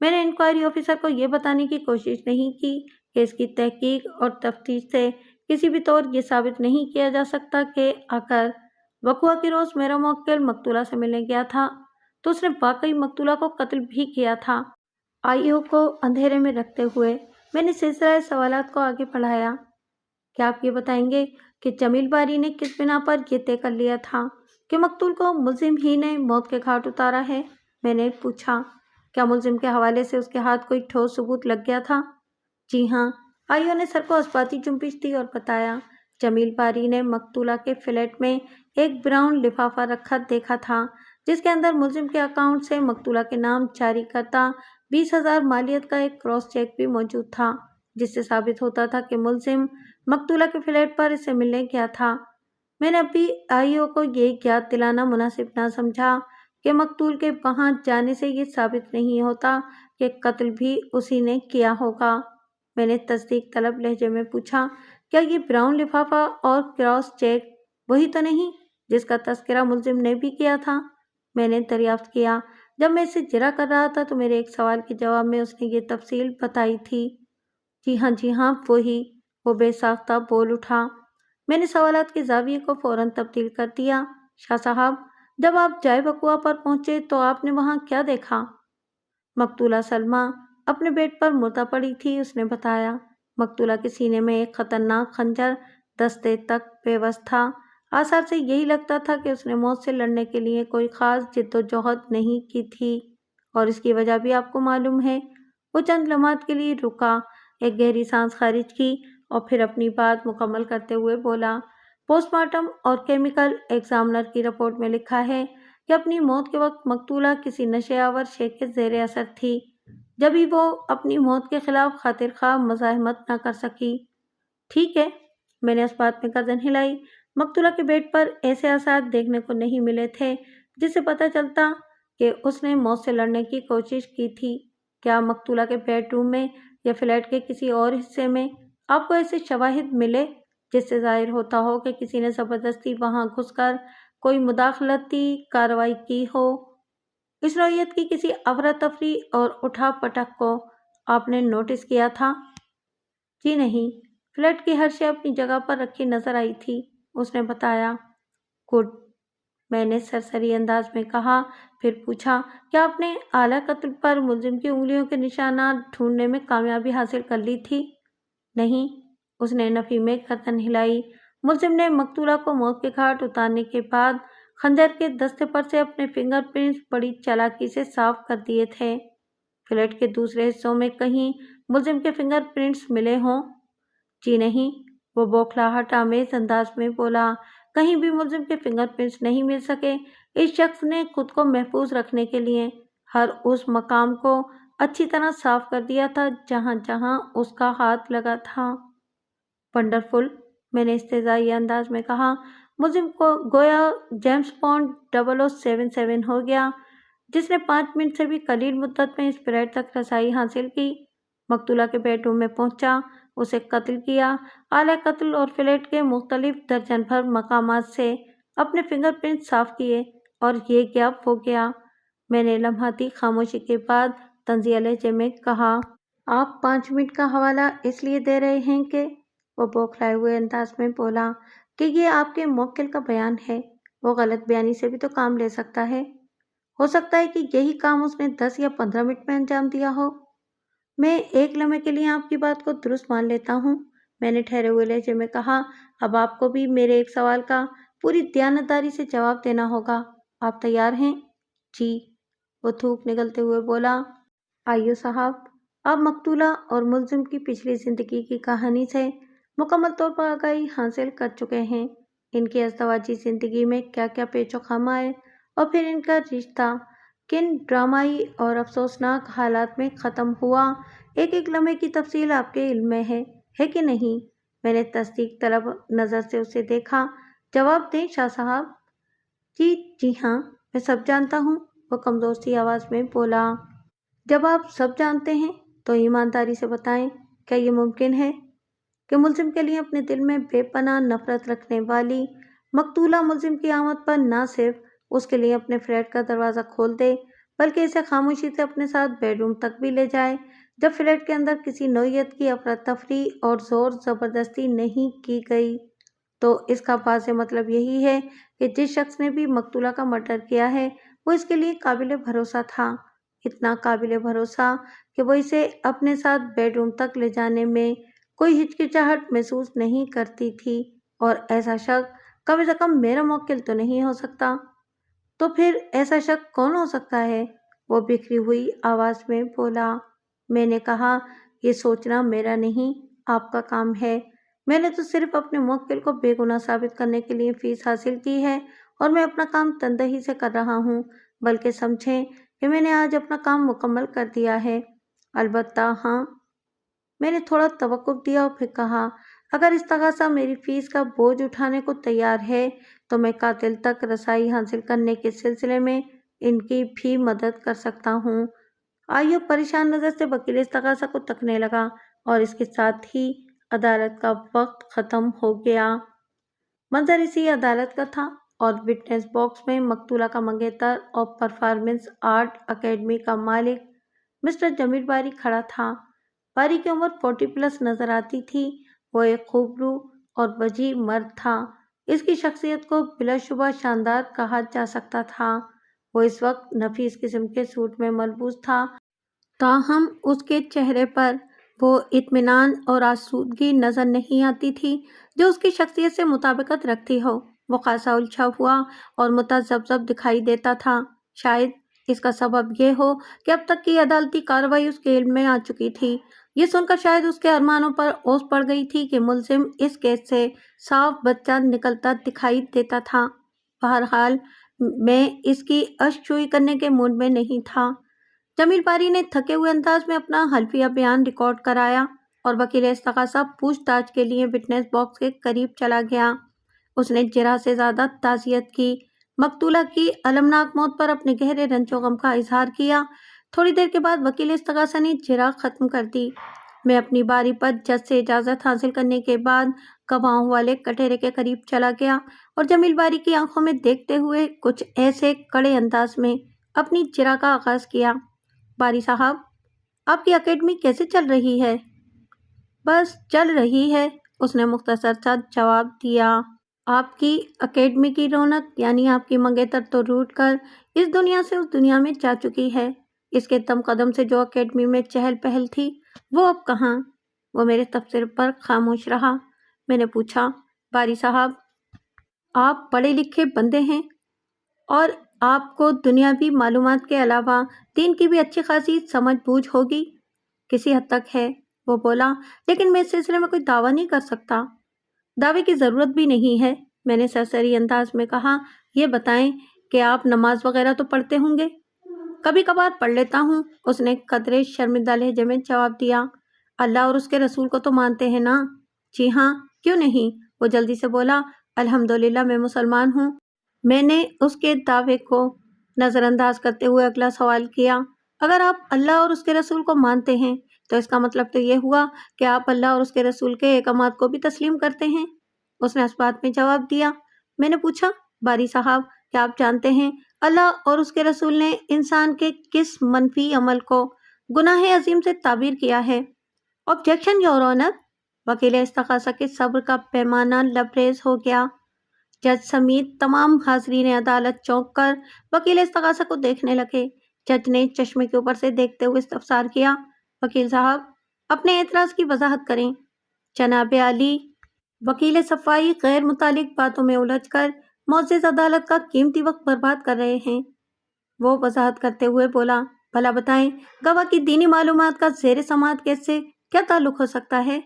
میں نے انکوائری آفیسر کو یہ بتانے کی کوشش نہیں کی کہ اس کی تحقیق اور تفتیش سے کسی بھی طور یہ ثابت نہیں کیا جا سکتا کہ اگر وقوعہ کے روز میرا موکل مقتولہ سے ملنے گیا تھا تو اس نے واقعی مقتولہ کو قتل بھی کیا تھا۔ آئیو کو اندھیرے میں رکھتے ہوئے میں نے سلسلہ سوالات کو آگے بڑھایا۔ کیا آپ یہ بتائیں گے کہ جمیل باری نے کس بنا پر یہ طے کر لیا تھا کہ مقتول کو ملزم ہی نے موت کے گھاٹ اتارا ہے؟ میں نے پوچھا۔ کیا ملزم کے حوالے سے اس کے ہاتھ کوئی ٹھوس ثبوت لگ گیا تھا؟ جی ہاں، آئیو نے سر کو اثباتی جنبش دی اور بتایا، جمیل باری نے مقتولہ کے فلیٹ میں ایک براؤن لفافہ رکھا دیکھا تھا جس کے اندر ملزم کے اکاؤنٹ سے مقتولہ کے نام جاری کرتا 20,000 مالیت کا ایک کراس چیک بھی موجود تھا، جس سے ثابت ہوتا تھا کہ ملزم مقتولہ کے فلیٹ پر اسے ملنے گیا تھا۔ میں نے ابھی آئیو کو یہ یاد دلانا مناسب نہ سمجھا کہ مقتول کے وہاں جانے سے یہ ثابت نہیں ہوتا کہ قتل بھی اسی نے کیا ہوگا۔ میں نے تصدیق طلب لہجے میں پوچھا، کیا یہ براؤن لفافہ اور کراس چیک وہی تو نہیں جس کا تذکرہ ملزم نے بھی کیا تھا؟ میں نے دریافت کیا۔ جب میں اسے جرح کر رہا تھا تو میرے ایک سوال کے جواب میں اس نے یہ تفصیل بتائی تھی۔ جی ہاں وہی، وہ بے ساختہ بول اٹھا۔ میں نے سوالات کے زاویے کو فوراً تبدیل کر دیا۔ شاہ صاحب، جب آپ جائے بقوا پر پہنچے تو آپ نے وہاں کیا دیکھا؟ مقتولہ سلمیٰ اپنے بیڈ پر مردہ پڑی تھی، اس نے بتایا۔ مقتولہ کے سینے میں ایک خطرناک خنجر دستے تک پیوست تھا۔ آثار سے یہی لگتا تھا کہ اس نے موت سے لڑنے کے لیے کوئی خاص جدوجہد نہیں کی تھی، اور اس کی وجہ بھی آپ کو معلوم ہے۔ وہ چند لمحات کے لیے رکا، ایک گہری سانس خارج کی اور پھر اپنی بات مکمل کرتے ہوئے بولا، پوسٹ مارٹم اور کیمیکل ایگزامنر کی رپورٹ میں لکھا ہے کہ اپنی موت کے وقت مقتولہ کسی نشے آور شے کے زیر اثر تھی، جبھی وہ اپنی موت کے خلاف خاطر خواہ مزاحمت نہ کر سکی۔ ٹھیک ہے، میں نے اس بات میں گردن ہلائی۔ مقتولہ کے بیڈ پر ایسے آثار دیکھنے کو نہیں ملے تھے جس سے پتہ چلتا کہ اس نے موت سے لڑنے کی کوشش کی تھی۔ کیا مقتولہ کے بیڈ روم میں یا فلیٹ کے کسی اور حصے میں آپ کو ایسے شواہد ملے جس سے ظاہر ہوتا ہو کہ کسی نے زبردستی وہاں گھس کر کوئی مداخلتی کارروائی کی ہو؟ اس نوعیت کی کسی افراتفری اور اٹھا پٹک کو آپ نے نوٹس کیا تھا؟ جی نہیں، فلیٹ کی ہر شے اپنی جگہ پر رکھی نظر آئی تھی، اس نے بتایا۔ گڈ، میں نے سرسری انداز میں کہا، پھر پوچھا، کیا آپ نے اعلیٰ قتل پر ملزم کی انگلیوں کے نشانات ڈھونڈنے میں کامیابی حاصل کر لی تھی؟ نہیں، اس نے نفی میں گردن ہلائی۔ ملزم نے مقتولہ کو موت کے گھاٹ اتارنے کے بعد خنجر کے دستے پر سے اپنے فنگر پرنٹس بڑی چالاکی سے صاف کر دیے تھے۔ فلیٹ کے دوسرے حصوں میں کہیں ملزم کے فنگر پرنٹس ملے ہوں؟ جی نہیں، وہ بوکھلاہٹ آمیز انداز میں بولا، کہیں بھی ملزم کے فنگر پرنٹس نہیں مل سکے۔ اس شخص نے خود کو محفوظ رکھنے کے لیے ہر اس مقام کو اچھی طرح صاف کر دیا تھا جہاں جہاں اس کا ہاتھ لگا تھا۔ ونڈرفل، میں نے استہزائی انداز میں کہا، ملزم کو گویا جیمز بانڈ 0077 ہو گیا جس نے 5 منٹ سے بھی قلیل مدت میں اس فلیٹ تک رسائی حاصل کی، مقتولہ کے بیڈ روم میں پہنچا، اسے قتل کیا، اعلیٰ قتل اور فلیٹ کے مختلف درجن بھر مقامات سے اپنے فنگر پرنٹ صاف کیے، اور یہ کیا ہو گیا؟ میں نے لمحاتی خاموشی کے بعد طنزیہ لہجے میں کہا، آپ 5 منٹ کا حوالہ اس لیے دے رہے ہیں کہ… وہ بوکھلائے ہوئے انداز میں بولا کہ یہ آپ کے موکل کا بیان ہے، وہ غلط بیانی سے بھی تو کام لے سکتا ہے۔ ہو سکتا ہے کہ یہی کام اس نے 10 یا 15 منٹ میں انجام دیا ہو۔ میں ایک لمحے کے لیے آپ کی بات کو درست مان لیتا ہوں، میں نے ٹھہرے ہوئے لہجے میں کہا۔ اب آپ کو بھی میرے ایک سوال کا پوری دیانتداری سے جواب دینا ہوگا، آپ تیار ہیں؟ جی، وہ تھوک نگلتے ہوئے بولا۔ آئیو صاحب، آپ مقتولہ اور ملزم کی پچھلی زندگی کی کہانی سے مکمل طور پر آگاہی حاصل کر چکے ہیں۔ ان کی ازدواجی زندگی میں کیا کیا پیچ و خم آئے، اور پھر ان کا رشتہ کن ڈرامائی اور افسوسناک حالات میں ختم ہوا، ایک ایک لمحے کی تفصیل آپ کے علم میں ہے کہ نہیں؟ میں نے تصدیق طلب نظر سے اسے دیکھا۔ جواب دیں شاہ صاحب۔ جی ہاں، میں سب جانتا ہوں، وہ کمزور سی آواز میں بولا۔ جب آپ سب جانتے ہیں تو ایمانداری سے بتائیں، کیا یہ ممکن ہے کہ ملزم کے لیے اپنے دل میں بے پناہ نفرت رکھنے والی مقتولہ ملزم کی آمد پر نہ صرف اس کے لیے اپنے فلیٹ کا دروازہ کھول دے بلکہ اسے خاموشی سے اپنے ساتھ بیڈ روم تک بھی لے جائے، جب فلیٹ کے اندر کسی نوعیت کی افراتفری اور زور زبردستی نہیں کی گئی؟ تو اس کا واضح مطلب یہی ہے کہ جس شخص نے بھی مقتولہ کا مرڈر کیا ہے وہ اس کے لیے قابل بھروسہ تھا، اتنا قابل بھروسہ کہ وہ اسے اپنے ساتھ بیڈ روم تک لے جانے میں کوئی ہچکچاہٹ محسوس نہیں کرتی تھی، اور ایسا شخص کم از کم میرا موکل تو نہیں ہو سکتا۔ تو پھر ایسا شخص کون ہو سکتا ہے؟ وہ بکھری ہوئی آواز میں بولا۔ میں نے کہا، یہ سوچنا میرا نہیں، آپ کا کام ہے۔ میں نے تو صرف اپنے موکل کو بے گناہ ثابت کرنے کے لیے فیس حاصل کی ہے، اور میں اپنا کام تندہی سے کر رہا ہوں، بلکہ سمجھیں کہ میں نے آج اپنا کام مکمل کر دیا ہے۔ البتہ ہاں، میں نے تھوڑا توقف دیا اور پھر کہا، اگر استغاثہ میری فیس کا بوجھ اٹھانے کو تیار ہے تو میں قاتل تک رسائی حاصل کرنے کے سلسلے میں ان کی بھی مدد کر سکتا ہوں۔ ایوب پریشان نظر سے وکیل استغاثہ کو تکنے لگا اور اس کے ساتھ ہی عدالت کا وقت ختم ہو گیا۔ منظر اسی عدالت کا تھا اور وٹنس باکس میں مقتولہ کا منگیتر اور پرفارمنس آرٹ اکیڈمی کا مالک مسٹر جمیل باری کھڑا تھا۔ باری کی عمر 40+ نظر آتی تھی۔ وہ ایک خوبرو اور وجیح مرد تھا۔ اس کی شخصیت کو بلا شبہ شاندار کہا جا سکتا تھا۔ وہ اس وقت نفیس قسم کے سوٹ میں ملبوس تھا، تاہم اس کے چہرے پر وہ اطمینان اور آسودگی نظر نہیں آتی تھی جو اس کی شخصیت سے مطابقت رکھتی ہو۔ وہ خاصا الجھا ہوا اور متذبذب دکھائی دیتا تھا۔ شاید اس کا سبب یہ ہو کہ اب تک کی عدالتی کارروائی اس کے علم میں آ چکی تھی۔ یہ سن کر شاید اس کے ارمانوں پر اوس پڑ گئی تھی کہ ملزم اس کیس سے صاف بچہ نکلتا دکھائی دیتا تھا۔ بہرحال میں اس کی اشک جوئی کرنے کے موڈ میں نہیں تھا۔ جمیل باری نے تھکے ہوئے انداز میں اپنا حلفیہ بیان ریکارڈ کرایا اور وکیل استغاثہ پوچھ تاچھ کے لیے وٹنس باکس کے قریب چلا گیا۔ اس نے جرح سے زیادہ تعزیت کی۔ مقتولہ کی المناک موت پر اپنے گہرے رنج و غم کا اظہار کیا۔ تھوڑی دیر کے بعد وکیل استغاثہ نے جرح ختم کر دی۔ میں اپنی باری پر جج سے اجازت حاصل کرنے کے بعد گواہوں والے کٹہرے کے قریب چلا گیا اور جمیل باری کی آنکھوں میں دیکھتے ہوئے کچھ ایسے کڑے انداز میں اپنی جرح کا آغاز کیا۔ باری صاحب، آپ کی اکیڈمی کیسے چل رہی ہے؟ بس چل رہی ہے، اس نے مختصر سا جواب دیا۔ آپ کی اکیڈمی کی رونق یعنی آپ کی منگیتر تو روٹ کر اس دنیا سے اس دنیا میں جا چکی ہے۔ اس کے دم قدم سے جو اکیڈمی میں چہل پہل تھی وہ اب کہاں؟ وہ میرے تبصرے پر خاموش رہا۔ میں نے پوچھا، باری صاحب، آپ پڑھے لکھے بندے ہیں اور آپ کو دنیاوی معلومات کے علاوہ دین کی بھی اچھی خاصی سمجھ بوجھ ہوگی۔ کسی حد تک ہے، وہ بولا، لیکن میں اس سلسلے میں کوئی دعویٰ نہیں کر سکتا۔ دعوے کی ضرورت بھی نہیں ہے، میں نے سرسری انداز میں کہا۔ یہ بتائیں کہ آپ نماز وغیرہ تو پڑھتے ہوں گے؟ کبھی کبھار پڑھ لیتا ہوں، اس نے قدرے شرمندہ لہجے میں جواب دیا۔ اللہ اور اس کے رسول کو تو مانتے ہیں نا؟ جی ہاں، کیوں نہیں؟ وہ جلدی سے بولا، الحمدللہ میں مسلمان ہوں۔ میں نے اس کے دعوے کو نظر انداز کرتے ہوئے اگلا سوال کیا، اگر آپ اللہ اور اس کے رسول کو مانتے ہیں تو اس کا مطلب تو یہ ہوا کہ آپ اللہ اور اس کے رسول کے احکامات کو بھی تسلیم کرتے ہیں؟ اس نے اس بات میں جواب دیا۔ میں نے پوچھا، باری صاحب، کیا آپ جانتے ہیں اللہ اور اس کے رسول نے انسان کے کس منفی عمل کو گناہ عظیم سے تعبیر کیا ہے؟ Objection your owner. وکیل استغاثہ کے صبر کا پیمانہ لبریز ہو گیا۔ جج سمیت تمام حاضرین عدالت چونک کر وکیل استغاثہ کو دیکھنے لگے۔ جج نے چشمے کے اوپر سے دیکھتے ہوئے استفسار کیا، وکیل صاحب، اپنے اعتراض کی وضاحت کریں۔ جناب عالی، وکیل صفائی غیر متعلق باتوں میں الجھ کر معزز عدالت کا قیمتی وقت برباد کر رہے ہیں۔ وہ وضاحت کرتے ہوئے بولا، بھلا بتائیں، گواہ کی دینی معلومات کا زیر سماعت کیس سے کیا تعلق ہو سکتا ہے؟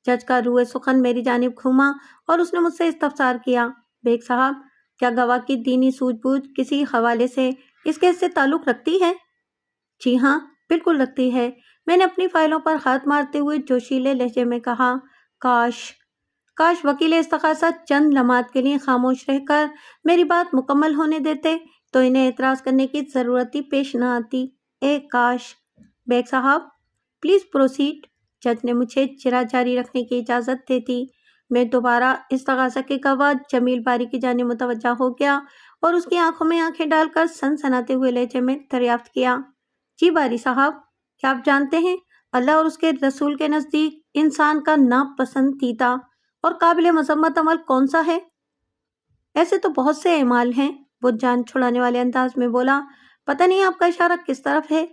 جج کا روئے سخن میری جانب گھوما اور اس نے مجھ سے استفسار کیا، بیگ صاحب، کیا گواہ کی دینی سوجھ بوجھ کسی حوالے سے اس کیس سے تعلق رکھتی ہے؟ جی ہاں، بالکل رکھتی ہے، میں نے اپنی فائلوں پر ہاتھ مارتے ہوئے جوشیلے لہجے میں کہا۔ کاش وکیل استغاثہ چند لمحات کے لیے خاموش رہ کر میری بات مکمل ہونے دیتے تو انہیں اعتراض کرنے کی ضرورت ہی پیش نہ آتی۔ کاش۔ بیگ صاحب، پلیز پروسیڈ۔ جج نے مجھے جرح جاری رکھنے کی اجازت دے دی۔ میں دوبارہ استغاثہ کے گواہ جمیل باری کی جانب متوجہ ہو گیا اور اس کی آنکھوں میں آنکھیں ڈال کر سنسناتے ہوئے لہجے میں دریافت کیا، جی باری صاحب، کیا آپ جانتے ہیں اللہ اور اس کے رسول کے نزدیک انسان کا ناپسندیدہ اور قابل مذمت عمل کون سا ہے؟ ایسے تو بہت سے اعمال ہیں، وہ جان چھڑانے والے انداز میں بولا، پتہ نہیں آپ کا اشارہ کس طرف ہے؟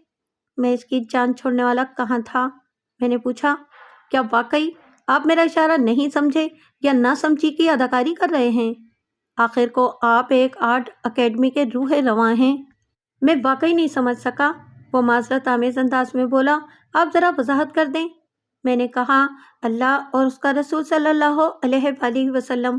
میں اس کی جان چھوڑنے والا کہاں تھا؟ میں نے پوچھا، کیا واقعی آپ میرا اشارہ نہیں سمجھے یا نہ سمجھی کی اداکاری کر رہے ہیں؟ آخر کو آپ ایک آرٹ اکیڈمی کے روح رواں ہیں۔ میں واقعی نہیں سمجھ سکا، وہ معذرت آمیز انداز میں بولا، آپ ذرا وضاحت کر دیں۔ میں نے کہا، اللہ اور اس کا رسول صلی اللہ علیہ وآلہ وسلم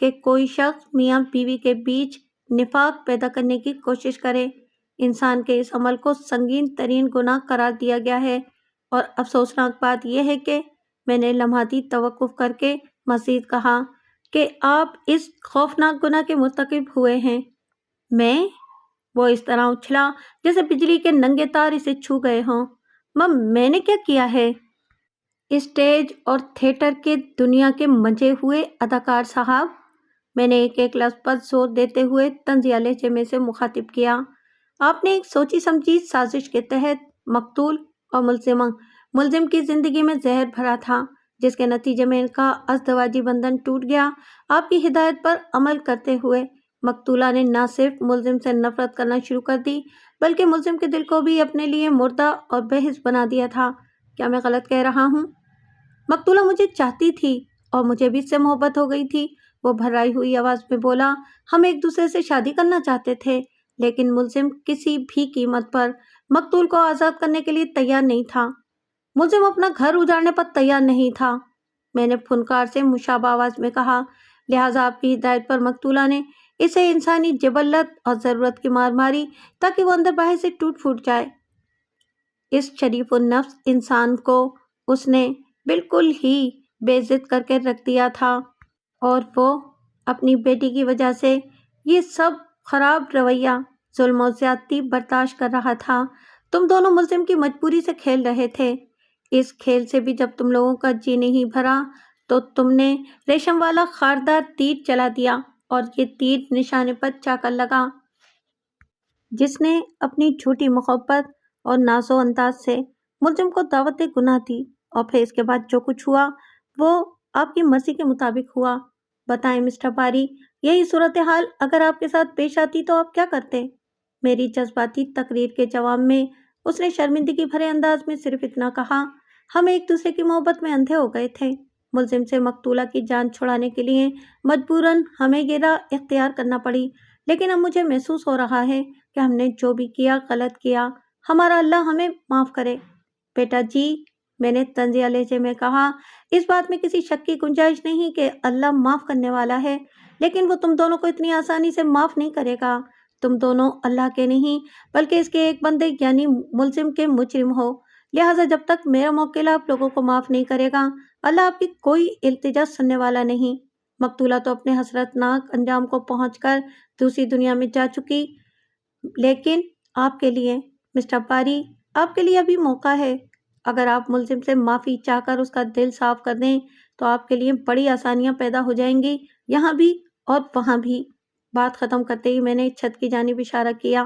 کہ کوئی شخص میاں بیوی کے بیچ نفاق پیدا کرنے کی کوشش کرے۔ انسان کے اس عمل کو سنگین ترین گناہ قرار دیا گیا ہے، اور افسوسناک بات یہ ہے کہ میں نے لمحاتی توقف کر کے مزید کہا کہ آپ اس خوفناک گناہ کے مرتکب ہوئے ہیں۔ میں؟ وہ اس طرح اچھلا جیسے بجلی کے ننگے تار اسے چھو گئے ہوں۔ میں نے کیا کیا ہے؟ اسٹیج اور تھیٹر کے دنیا کے منجے ہوئے اداکار صاحب، میں نے ایک لفظ پر زور دیتے ہوئے طنزیہ لہجے میں سے مخاطب کیا، آپ نے ایک سوچی سمجھی سازش کے تحت مقتول اور ملزم کی زندگی میں زہر بھرا تھا، جس کے نتیجے میں ان کا ازدواجی بندھن ٹوٹ گیا۔ آپ کی ہدایت پر عمل کرتے ہوئے مقتولہ نے نہ صرف ملزم سے نفرت کرنا شروع کر دی، بلکہ ملزم کے دل کو بھی اپنے لیے مردہ اور بے حس بنا دیا تھا۔ کیا میں غلط کہہ رہا ہوں؟ مقتولہ مجھے چاہتی تھی اور مجھے بھی اس سے محبت ہو گئی تھی، وہ بھرائی ہوئی آواز میں بولا۔ ہم ایک دوسرے سے شادی کرنا چاہتے تھے، لیکن ملزم کسی بھی قیمت پر مقتول کو آزاد کرنے کے لیے تیار نہیں تھا۔ ملزم اپنا گھر اجاڑنے پر تیار نہیں تھا، میں نے پھنکار سے مشابہ آواز میں کہا۔ لہٰذا آپ کی ہدایت پر مقتولہ نے اسے انسانی جبلت اور ضرورت کی مار ماری تاکہ وہ اندر باہر سے ٹوٹ پھوٹ جائے۔ اس شریف النفس انسان کو اس نے بالکل ہی بے عزت کر کے رکھ دیا تھا، اور وہ اپنی بیٹی کی وجہ سے یہ سب خراب رویہ، ظلم و زیادتی برداشت کر رہا تھا۔ تم دونوں ملزم کی مجبوری سے کھیل رہے تھے۔ اس کھیل سے بھی جب تم لوگوں کا جی نہیں بھرا تو تم نے ریشم والا خاردار تیر چلا دیا، اور یہ تیر نشانے پر جا کر لگا۔ جس نے اپنی جھوٹی محبت اور ناز و انداز سے ملزم کو دعوت گناہ دی، اور پھر اس کے بعد جو کچھ ہوا وہ آپ کی مرضی کے مطابق ہوا۔ بتائیں مسٹر باری، یہی صورتحال اگر آپ کے ساتھ پیش آتی تو آپ کیا کرتے؟ میری جذباتی تقریر کے جواب میں اس نے شرمندگی بھرے انداز میں صرف اتنا کہا، ہم ایک دوسرے کی محبت میں اندھے ہو گئے تھے۔ ملزم سے مقتولہ کی جان چھڑانے کے لیے مجبوراً ہمیں یہ راہ اختیار کرنا پڑی، لیکن اب مجھے محسوس ہو رہا ہے کہ ہم نے جو بھی کیا غلط کیا۔ ہمارا اللہ ہمیں معاف کرے۔ بیٹا جی، میں نے طنزیہ لہجے میں کہا، اس بات میں کسی شک کی گنجائش نہیں کہ اللہ معاف کرنے والا ہے، لیکن وہ تم دونوں کو اتنی آسانی سے معاف نہیں کرے گا۔ تم دونوں اللہ کے نہیں بلکہ اس کے ایک بندے یعنی ملزم کے مجرم ہو، لہٰذا جب تک میرا موکل آپ لوگوں کو معاف نہیں کرے گا، اللہ آپ کی کوئی التجا سننے والا نہیں۔ مقتولہ تو اپنے حسرتناک انجام کو پہنچ کر دوسری دنیا میں جا چکی، لیکن آپ کے لیے مسٹر باری، آپ کے لیے ابھی موقع ہے۔ اگر آپ ملزم سے معافی چاہ کر اس کا دل صاف کر دیں تو آپ کے لیے بڑی آسانیاں پیدا ہو جائیں گی، یہاں بھی اور وہاں بھی۔ بات ختم کرتے ہی میں نے چھت کی جانب اشارہ کیا۔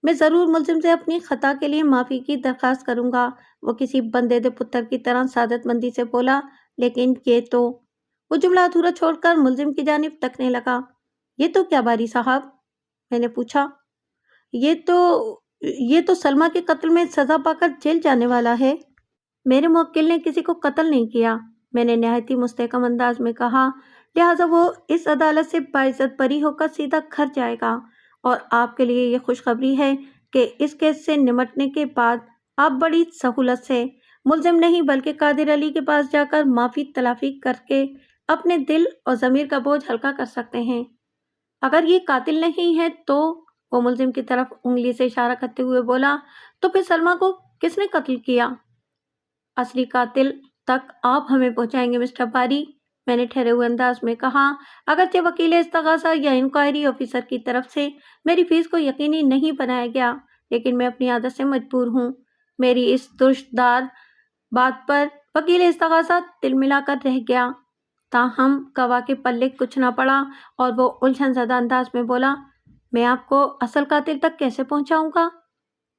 میں ضرور ملزم سے اپنی خطا کے لیے معافی کی درخواست کروں گا، وہ کسی بندے دے پتر کی طرح سعادت مندی سے بولا، لیکن یہ تو… وہ جملہ ادھورا چھوڑ کر ملزم کی جانب تکنے لگا۔ یہ تو کیا باری صاحب؟ میں نے پوچھا۔ یہ تو سلمہ کے قتل میں سزا پا کر جیل جانے والا ہے۔ میرے موکل نے کسی کو قتل نہیں کیا، میں نے نہایت ہی مستحکم انداز میں کہا، لہٰذا وہ اس عدالت سے باعزت بری ہو کر سیدھا گھر جائے گا، اور آپ کے لیے یہ خوشخبری ہے کہ اس کیس سے نمٹنے کے بعد آپ بڑی سہولت سے ملزم نہیں بلکہ قادر علی کے پاس جا کر معافی تلافی کر کے اپنے دل اور ضمیر کا بوجھ ہلکا کر سکتے ہیں۔ اگر یہ قاتل نہیں ہے تو… وہ ملزم کی طرف انگلی سے اشارہ کرتے ہوئے بولا، تو پھر سلمہ کو کس نے قتل کیا؟ اصلی قاتل تک آپ ہمیں پہنچائیں گے مسٹر باری، میں نے ٹھہرے ہوئے انداز میں کہا۔ اگرچہ وکیل استغاثہ یا انکوائری آفیسر کی طرف سے میری فیس کو یقینی نہیں بنایا گیا، لیکن میں اپنی عادت سے مجبور ہوں۔ میری اس درشدار بات پر وکیل استغاثہ تل ملا کر رہ گیا، تاہم گواہ کے پلے کچھ نہ پڑا، اور وہ الجھن زدہ انداز میں بولا، میں آپ کو اصل قاتل تک کیسے پہنچاؤں گا؟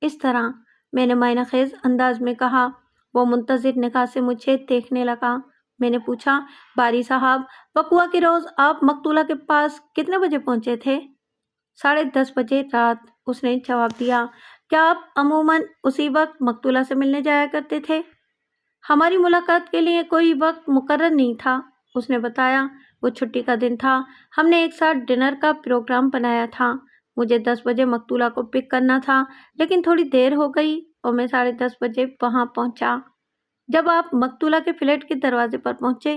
اس طرح، میں نے معنی خیز انداز میں کہا۔ وہ منتظر نگاہ سے مجھے دیکھنے لگا۔ میں نے پوچھا، باری صاحب، وقوع کے روز آپ مقتولہ کے پاس کتنے بجے پہنچے تھے؟ 10:30 بجے رات، اس نے جواب دیا۔ کیا آپ عموماً اسی وقت مقتولہ سے ملنے جایا کرتے تھے؟ ہماری ملاقات کے لیے کوئی وقت مقرر نہیں تھا، اس نے بتایا۔ وہ چھٹی کا دن تھا، ہم نے ایک ساتھ ڈنر کا پروگرام بنایا تھا۔ مجھے 10 بجے مقتولہ کو پک کرنا تھا، لیکن تھوڑی دیر ہو گئی اور میں 10:30 بجے وہاں پہنچا۔ جب آپ مقتولہ کے فلیٹ کے دروازے پر پہنچے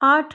8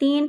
3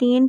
3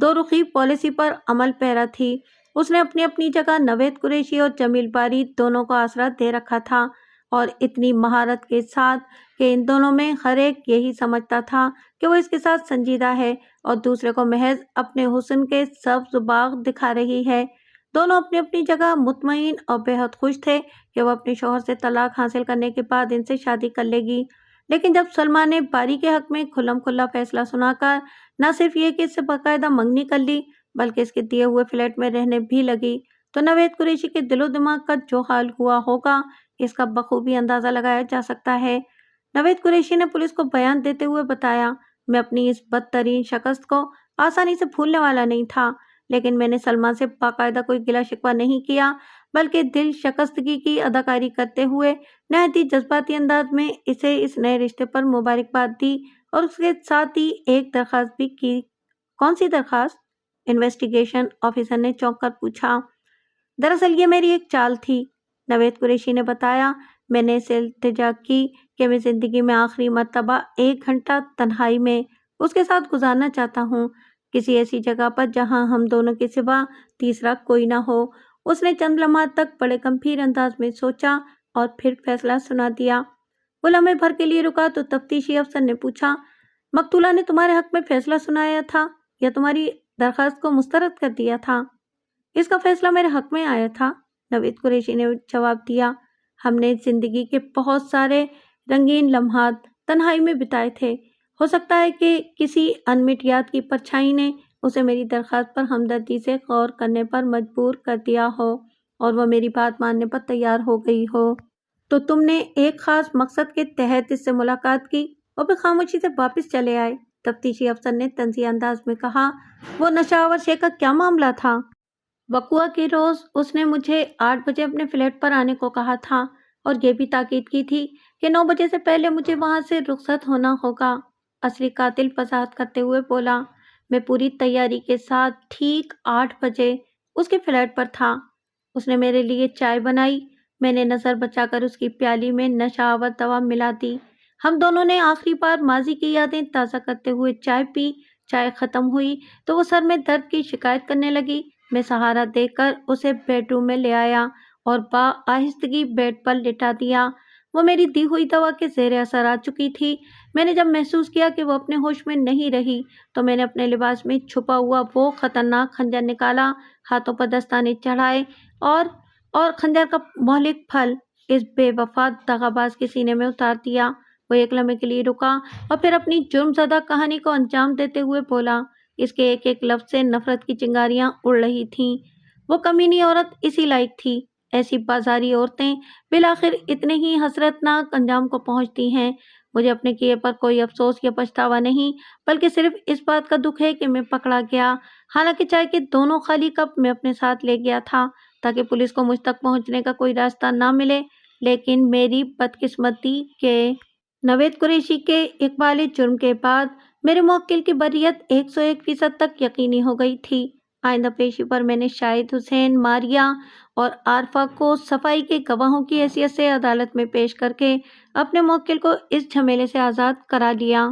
دو رخی پالیسی پر عمل پیرا تھی۔ اس نے اپنی اپنی جگہ نوید قریشی اور جمیل باری دونوں کو آسرا دے رکھا تھا، اور اتنی مہارت کے ساتھ کہ ان دونوں میں ہر ایک یہی سمجھتا تھا کہ وہ اس کے ساتھ سنجیدہ ہے اور دوسرے کو محض اپنے حسن کے سبز باغ دکھا رہی ہے۔ دونوں اپنی اپنی جگہ مطمئن اور بے حد خوش تھے کہ وہ اپنے شوہر سے طلاق حاصل کرنے کے بعد ان سے شادی کر لے گی۔ لیکن جب سلمیٰ نے باری کے حق میں کھلم کھلا فیصلہ سنا کر نہ صرف یہ کہ اس سے باقاعدہ منگنی کر لی بلکہ اس کے دیے ہوئے فلیٹ میں رہنے بھی لگی، تو نوید قریشی کے دل و دماغ کا جو حال ہوا ہوگا اس کا بخوبی اندازہ لگایا جا سکتا ہے۔ نوید قریشی نے پولیس کو بیان دیتے ہوئے بتایا، میں اپنی اس بدترین شکست کو آسانی سے بھولنے والا نہیں تھا، لیکن میں نے سلمیٰ سے باقاعدہ کوئی گلہ شکوہ نہیں کیا بلکہ دل شکستگی کی اداکاری کرتے ہوئے نہایت ہی جذباتی انداز میں اسے اس نئے رشتے پر مبارکباد دی اور اس کے ساتھ ہی ایک درخواست بھی کی۔ کون سی درخواست؟ انویسٹیگیشن آفیسر نے چونک کر پوچھا۔ دراصل یہ میری ایک چال تھی، نوید قریشی نے بتایا، میں نے اسے التجا کی کہ میں زندگی میں آخری مرتبہ 1 گھنٹہ تنہائی میں اس کے ساتھ گزارنا چاہتا ہوں، کسی ایسی جگہ پر جہاں ہم دونوں کے سوا تیسرا کوئی نہ ہو۔ اس نے چند لمحات تک بڑے گمبھیر انداز میں سوچا اور پھر فیصلہ سنا دیا۔ وہ لمحے بھر کے لیے رکا تو تفتیشی افسر نے پوچھا، مقتولہ نے تمہارے حق میں فیصلہ سنایا تھا یا تمہاری درخواست کو مسترد کر دیا تھا؟ اس کا فیصلہ میرے حق میں آیا تھا، نوید قریشی نے جواب دیا۔ ہم نے زندگی کے بہت سارے رنگین لمحات تنہائی میں بتائے تھے، ہو سکتا ہے کہ کسی انمٹ یاد کی پرچھائی نے اسے میری درخواست پر ہمدردی سے غور کرنے پر مجبور کر دیا ہو اور وہ میری بات ماننے پر تیار ہو گئی ہو۔ تو تم نے ایک خاص مقصد کے تحت اس سے ملاقات کی اور پھر خاموشی سے واپس چلے آئے، تفتیشی افسر نے طنزیہ انداز میں کہا۔ وہ نشہ آور شے کا کیا معاملہ تھا؟ وقوع کے روز اس نے مجھے 8 بجے اپنے فلیٹ پر آنے کو کہا تھا اور یہ بھی تاکید کی تھی کہ 9 بجے سے پہلے مجھے وہاں سے رخصت ہونا ہوگا، اصلی قاتل وضاحت کرتے ہوئے بولا۔ میں پوری تیاری کے ساتھ ٹھیک 8 بجے اس کے فلیٹ پر تھا۔ اس نے میرے لیے چائے بنائی، میں نے نظر بچا کر اس کی پیالی میں نشہ آور دوا ملا دی۔ ہم دونوں نے آخری بار ماضی کی یادیں تازہ کرتے ہوئے چائے پی۔ چائے ختم ہوئی تو وہ سر میں درد کی شکایت کرنے لگی۔ میں سہارا دے کر اسے بیڈ روم میں لے آیا اور آہستگی بیڈ پر لٹا دیا۔ وہ میری دی ہوئی دوا کے زیر اثر آ چکی تھی۔ میں نے جب محسوس کیا کہ وہ اپنے ہوش میں نہیں رہی تو میں نے اپنے لباس میں چھپا ہوا وہ خطرناک خنجر نکالا، ہاتھوں پر دستانے چڑھائے اور خنجر کا مہلک پھل اس بے وفا دغا باز کے سینے میں اتار دیا۔ وہ ایک لمحے کے لیے رکا اور پھر اپنی جرم زدہ کہانی کو انجام دیتے ہوئے بولا۔ اس کے ایک ایک لفظ سے نفرت کی چنگاریاں اڑ رہی تھیں۔ وہ کمینی عورت اسی لائق تھی۔ ایسی بازاری عورتیں بالآخر اتنے ہی حسرتناک انجام کو پہنچتی ہیں۔ مجھے اپنے کیے پر کوئی افسوس یا پچھتاوا نہیں، بلکہ صرف اس بات کا دکھ ہے کہ میں پکڑا گیا، حالانکہ چائے کے دونوں خالی کپ میں اپنے ساتھ لے گیا تھا تاکہ پولیس کو مجھ تک پہنچنے کا کوئی راستہ نہ ملے۔ لیکن میری بدقسمتی کے نوید قریشی کے اقبال جرم کے بعد میرے موکل کی بریت 101% تک یقینی ہو گئی تھی۔ آئندہ پیشی پر میں نے شاہد حسین، ماریہ اور عارفہ کو صفائی کے گواہوں کی حیثیت سے عدالت میں پیش کر کے اپنے موکل کو اس جھمیلے سے آزاد کرا لیا۔